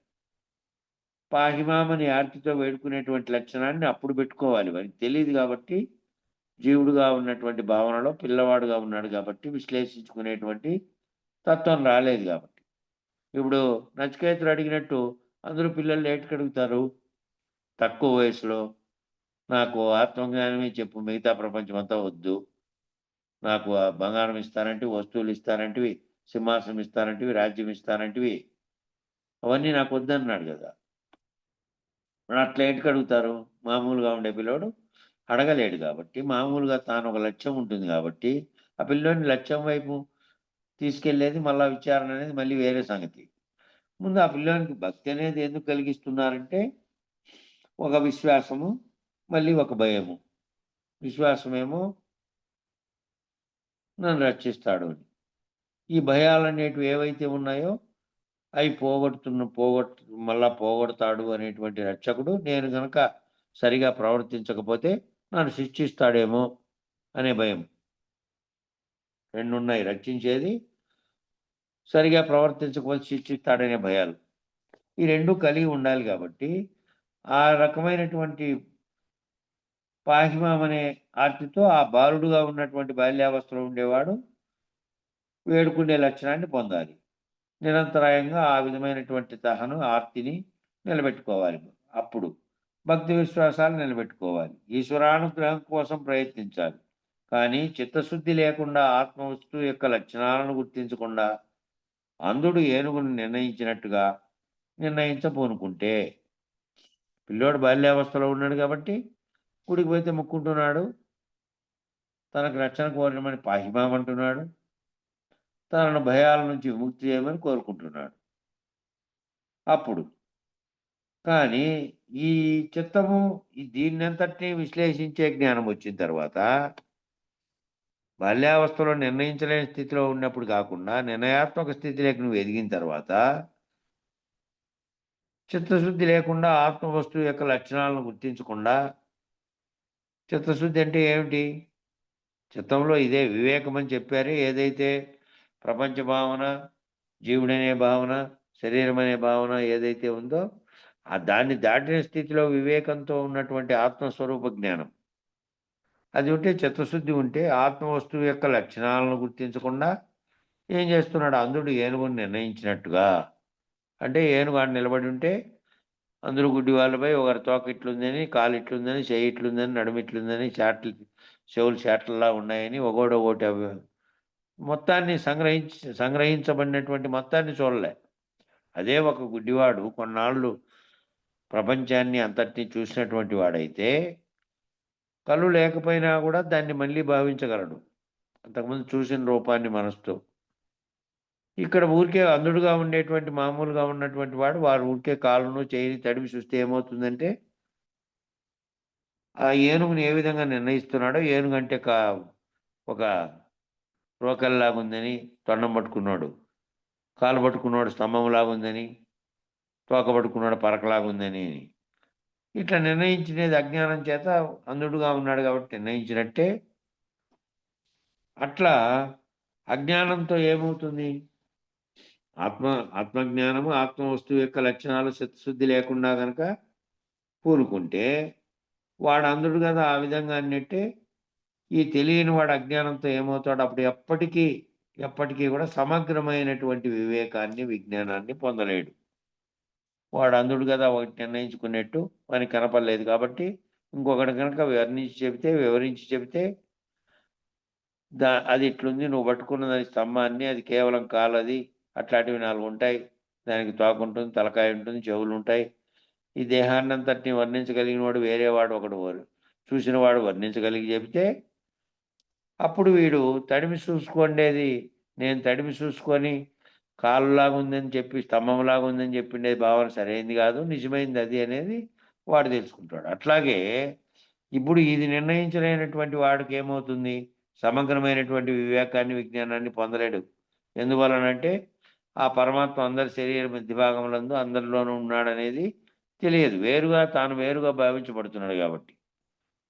పాహిమామని ఆర్తితో వేడుకునేటువంటి లక్షణాన్ని అప్పుడు పెట్టుకోవాలి. వారికి తెలియదు కాబట్టి, జీవుడుగా ఉన్నటువంటి భావనలో పిల్లవాడుగా ఉన్నాడు కాబట్టి విశ్లేషించుకునేటువంటి తత్వం రాలేదు. కాబట్టి ఇప్పుడు నచికేతుడు అడిగినట్టు అందరూ పిల్లలు ఏటికి అడుగుతారు? తక్కువ వయసులో నాకు ఆత్మజ్ఞానమే చెప్పు, మిగతా ప్రపంచం అంతా వద్దు, నాకు ఆ బంగారం ఇస్తానంటివి, వస్తువులు ఇస్తానంటివి, సింహాసనం ఇస్తానంటివి, రాజ్యం ఇస్తానంటివి, అవన్నీ నాకు వద్దన్నాడు కదా. మరి అట్లా ఏంటికి అడుగుతారు? మామూలుగా ఉండే పిల్లోడు అడగలేడు. కాబట్టి మామూలుగా తాను ఒక లక్ష్యం ఉంటుంది కాబట్టి ఆ పిల్లోని లక్ష్యం వైపు తీసుకెళ్లేది మళ్ళా విచారణ అనేది మళ్ళీ వేరే సంగతి. ముందు ఆ పిల్లోనికి భక్తి అనేది ఎందుకు కలిగిస్తున్నారంటే ఒక విశ్వాసము, మళ్ళీ ఒక భయము. విశ్వాసమేమో నన్ను రక్షిస్తాడు అని, ఈ భయాలనేటివి ఏవైతే ఉన్నాయో అవి మళ్ళా పోగొడతాడు అనేటువంటి రక్షకుడు, నేను గనక సరిగా ప్రవర్తించకపోతే నన్ను శిక్షిస్తాడేమో అనే భయం. రెండున్నాయి, రక్షించేది, సరిగా ప్రవర్తించకపోతే శిక్షిస్తాడనే భయాలు. ఈ రెండు కలిగి ఉండాలి. కాబట్టి ఆ రకమైనటువంటి పాహిమామనే ఆర్తితో ఆ బాలుడుగా ఉన్నటువంటి బాల్యావస్థలో ఉండేవాడు వేడుకునే లక్షణాన్ని పొందాలి. నిరంతరాయంగా ఆ విధమైనటువంటి ఆర్తిని నిలబెట్టుకోవాలి. అప్పుడు భక్తి విశ్వాసాలు నిలబెట్టుకోవాలి. ఈశ్వరానుగ్రహం కోసం ప్రయత్నించాలి. కానీ చిత్తశుద్ధి లేకుండా, ఆత్మవస్తువు యొక్క లక్షణాలను గుర్తించకుండా అంధుడు ఏనుగును నిర్ణయించినట్టుగా నిర్ణయించబోనుకుంటే, పిల్లోడు బాల్యావస్థలో ఉన్నాడు కాబట్టి గుడికి పోతే మొక్కుంటున్నాడు, తనకు రక్షణ కోరమని పాహిమామంటున్నాడు, తనను భయాల నుంచి విముక్తి చేయమని కోరుకుంటున్నాడు. అప్పుడు కానీ ఈ చిత్తము దీన్నంతటినీ విశ్లేషించే జ్ఞానం వచ్చిన తర్వాత, బాల్యావస్థలో నిర్ణయించలేని స్థితిలో ఉన్నప్పుడు కాకుండా నిర్ణయాత్మక స్థితిలోకి నువ్వు ఎదిగిన తర్వాత, చిత్తశుద్ధి లేకుండా, ఆత్మవస్తువు యొక్క లక్షణాలను గుర్తించకుండా, చిత్తశుద్ధి అంటే ఏమిటి? చిత్తంలో ఇదే వివేకం అని చెప్పారు. ఏదైతే ప్రపంచ భావన, జీవుడనే భావన, శరీరం అనే భావన ఏదైతే ఉందో దాన్ని దాటిన స్థితిలో వివేకంతో ఉన్నటువంటి ఆత్మస్వరూప జ్ఞానం అది ఉంటే, చిత్తశుద్ధి ఉంటే, ఆత్మవస్తువు యొక్క లక్షణాలను గుర్తించకుండా ఏం చేస్తున్నాడు? అంధుడు ఏనుగుని నిర్ణయించినట్టుగా. అంటే ఏనుగాడు నిలబడి ఉంటే అందరూ గుడ్డి వాళ్ళపై ఒకరి తోక ఇట్లుందని, కాలు ఇట్లుందని, చెయ్యి ఇట్లుందని, నడుము ఇట్లుందని, చెవులు చేటల్లా ఉన్నాయని ఒకటి మొత్తాన్ని సంగ్రహించబడినటువంటి మొత్తాన్ని చూడలే. అదే ఒక గుడ్డివాడు కొన్నాళ్ళు ప్రపంచాన్ని అంతటినీ చూసినటువంటి వాడైతే కళ్ళు లేకపోయినా కూడా దాన్ని మళ్ళీ భావించగలడు, అంతకుముందు చూసిన రూపాన్ని మనసుతో. ఇక్కడ ఊరికే అంధుడుగా ఉండేటువంటి మామూలుగా ఉన్నటువంటి వారు ఊరికే కాళ్ళను చేయిని తడిమి చూస్తే ఏమవుతుందంటే, ఆ ఏనుగుని ఏ విధంగా నిర్ణయిస్తున్నాడో, ఏనుగు అంటే ఒక రోకల్లాగుందని తొండం పట్టుకున్నాడు, కాలు పట్టుకున్నాడు స్తంభంలాగుందని, తోక పట్టుకున్నాడు పరకలాగుందని. ఇట్లా నిర్ణయించినది అజ్ఞానం చేత అంధుడుగా ఉన్నాడు కాబట్టి నిర్ణయించినట్టే. అట్లా అజ్ఞానంతో ఏమవుతుంది? ఆత్మజ్ఞానము, ఆత్మ వస్తువు యొక్క లక్షణాలు చిత్తశుద్ధి లేకుండా గనక పూనుకుంటే వాడు అంధుడు కదా. ఆ విధంగా అన్నట్టే ఈ తెలియని వాడు అజ్ఞానంతో ఏమవుతాడు? అప్పుడు ఎప్పటికీ కూడా సమగ్రమైనటువంటి వివేకాన్ని, విజ్ఞానాన్ని పొందలేడు. వాడు అంధుడు కదా, ఒకటి నిర్ణయించుకున్నట్టు వానికి కనపడలేదు కాబట్టి ఇంకొకటి కనుక వివరించి చెబితే అది ఇట్లుంది, నువ్వు పట్టుకున్న దాని స్తంభాన్ని, అది కేవలం కాలది, అట్లాంటివి 4 ఉంటాయి, దానికి తోక ఉంటుంది, తలకాయ ఉంటుంది, చెవులు ఉంటాయి. ఈ దేహాన్ని అంతటిని వర్ణించగలిగిన వాడు వేరేవాడు ఒకడు చూసిన వాడు వర్ణించగలిగి చెబితే అప్పుడు వీడు తడిమి చూసుకోండేది, నేను తడిమి చూసుకొని కాలులాగా ఉందని చెప్పి స్తంభంలాగా ఉందని చెప్పిండేది భావన సరైంది కాదు, నిజమైంది అది అనేది వాడు తెలుసుకుంటాడు. అట్లాగే ఇప్పుడు ఇది నిర్ణయించలేనటువంటి వాడికి ఏమవుతుంది? సమగ్రమైనటువంటి వివేకాన్ని, విజ్ఞానాన్ని పొందలేడు. ఎందువలనంటే ఆ పరమాత్మ అందరి శరీర మధ్య భాగములందు అందరిలోనూ ఉన్నాడనేది తెలియదు. తాను వేరుగా భావించబడుతున్నాడు కాబట్టి.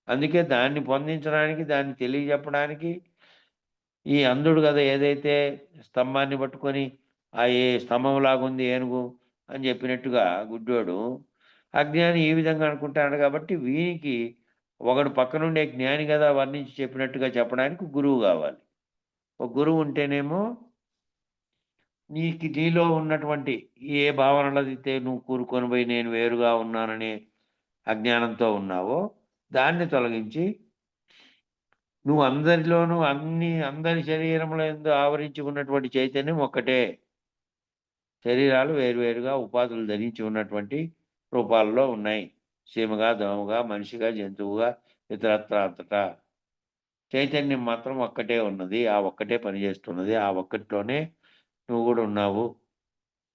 అందుకే దాన్ని పొందించడానికి, దాన్ని తెలియజెప్పడానికి ఈ అంధుడు కదా ఏదైతే స్తంభాన్ని పట్టుకొని ఏ స్తంభంలాగుంది ఏనుగు అని చెప్పినట్టుగా గుడ్డోడు అజ్ఞాని ఈ విధంగా అనుకుంటాడు కాబట్టి వీనికి ఒకడు పక్కనుండే జ్ఞాని కదా వర్ణించి చెప్పినట్టుగా చెప్పడానికి గురువు కావాలి. ఒక గురువు ఉంటేనేమో నీలో ఉన్నటువంటి ఏ భావనలైతే నువ్వు కూరుకొని పోయి నేను వేరుగా ఉన్నాననే అజ్ఞానంతో ఉన్నావో దాన్ని తొలగించి నువ్వు అందరిలోనూ అందరి శరీరంలో ఎందు ఆవరించి ఉన్నటువంటి చైతన్యం ఒక్కటే. శరీరాలు వేరువేరుగా ఉపాధులు ధరించి ఉన్నటువంటి రూపాల్లో ఉన్నాయి. చీమగా, దోమగా, మనిషిగా, జంతువుగా, ఇతరత్ర అంతటా చైతన్యం మాత్రం ఒక్కటే ఉన్నది. ఆ ఒక్కటే పనిచేస్తున్నది. ఆ ఒక్కటిలోనే నువ్వు కూడా ఉన్నావు,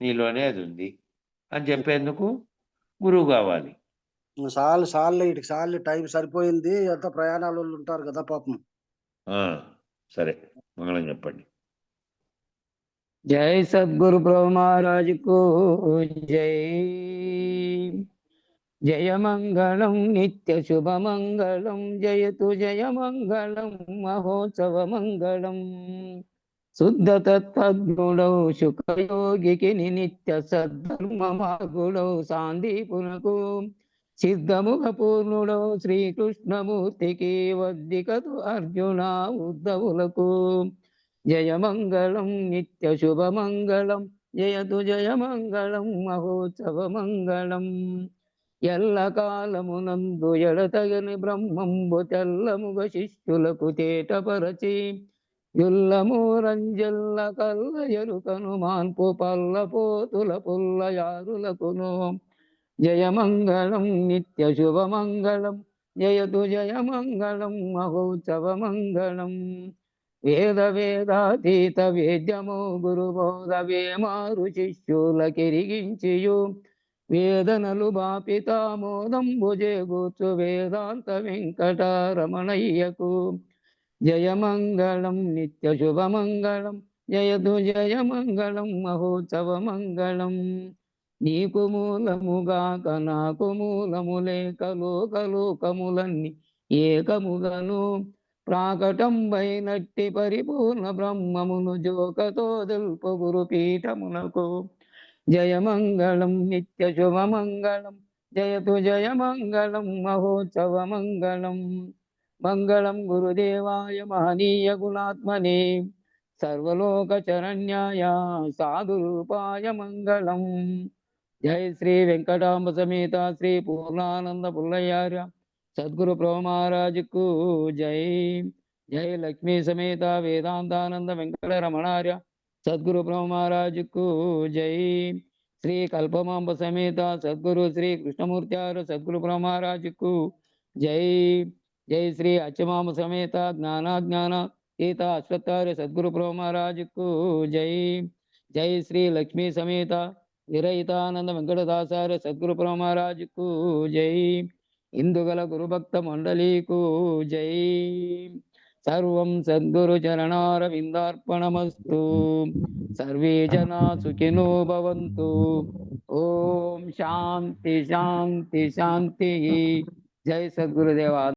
నీలోనే అది ఉంది అని చెప్పేందుకు గురువు కావాలి. సార్లు టైం సరిపోయింది. ఎంత ప్రయాణాలు ఉంటారు కదా పాపం. సరే, మంగళం చెప్పండి. జై సద్గురు ప్రభు మహారాజుకు జై. జయమంగళం నిత్య శుభమంగళం, జయతు జయమంగళం మహోత్సవ మంగళం. శుద్ధ తత్వజ్ఞుడౌ శుకయోగికి నిత్య సద్ధర్మ మార్గుడౌ సాందీపునకు సిద్ధముఖ పూర్ణుడౌ శ్రీకృష్ణమూర్తికి వద్దికతు అర్జున ఉద్ధవులకు. జయమంగళం నిత్య శుభమంగళం, జయతు జయమంగళం మహోత్సవ మంగళం. ఎల్లకాలమునందు ఎడతగని బ్రహ్మంబు తెల్లముగ శిష్యులకు తేటపరచి యుల్లమూరంజల్ల కల్ల ఎరుకను మాన్పు పల్లపోతుల పుల్లయారులకును. జయమంగళం నిత్య శుభమంగళం, జయతు జయమంగళం మహోత్సవ మంగళం. వేదాతీత వేద్యము గురుబోధ వేమారు శిష్యుల కిరిగించియు వేదనలు బాపితామోదంబు జేగూర్చు వేదాంత వెంకటరమణయ్యకు. జయమంగళం నిత్య శుభమంగళం, జయతు జయమంగళం మహోత్సవ మంగళం. నీకు మూలముగాక నాకు మూలములేక లోకలోకములన్నీ ఏకముగను ప్రాకటంబైనట్టి పరిపూర్ణ బ్రహ్మమును జోకతో తెలుపు గురుపీఠమునకు. జయమంగళం నిత్య శుభమంగళం, జయతు జయమంగళం మహోత్సవ మంగళం. మంగళం గురుదేవాయ మహనీయ గుణాత్మనే సర్వలోక చరణ్యాయ సాధురూపాయ మంగళం. జై శ్రీ వెంకటాంబ సమేత శ్రీ పూర్ణానంద పుల్లయ్యార్య సద్గురు ప్రభు మహారాజుకు జై. జై లక్ష్మీ సమేత వేదాంతానంద వెంకటరమణార్య సద్గురు ప్రభు మహారాజుకు జై. శ్రీ కల్పమాంబ సమేత సద్గురు శ్రీ కృష్ణమూర్త్యార్య సద్గురు ప్రభు మహారాజుకు జై. జై శ్రీ అచ్చమాంబ సమేత జ్ఞానాజ్ఞాన గీత అశ్వత్థార్య సద్గురు ప్రభు మహారాజుకు జై. జై శ్రీ లక్ష్మీ సమేత విరహితానంద వెంకటదాసార్య సద్గురు ప్రభు మహారాజుకు జై. ఇందుగల గురుభక్త మండలీకు జై. సర్వం సద్గురు చరణారవిందార్పణమస్తు. సర్వే జనా సుఖినో భవంతు. ఓం శాంతి శాంతి శాంతి. జై సద్గురుదేవ.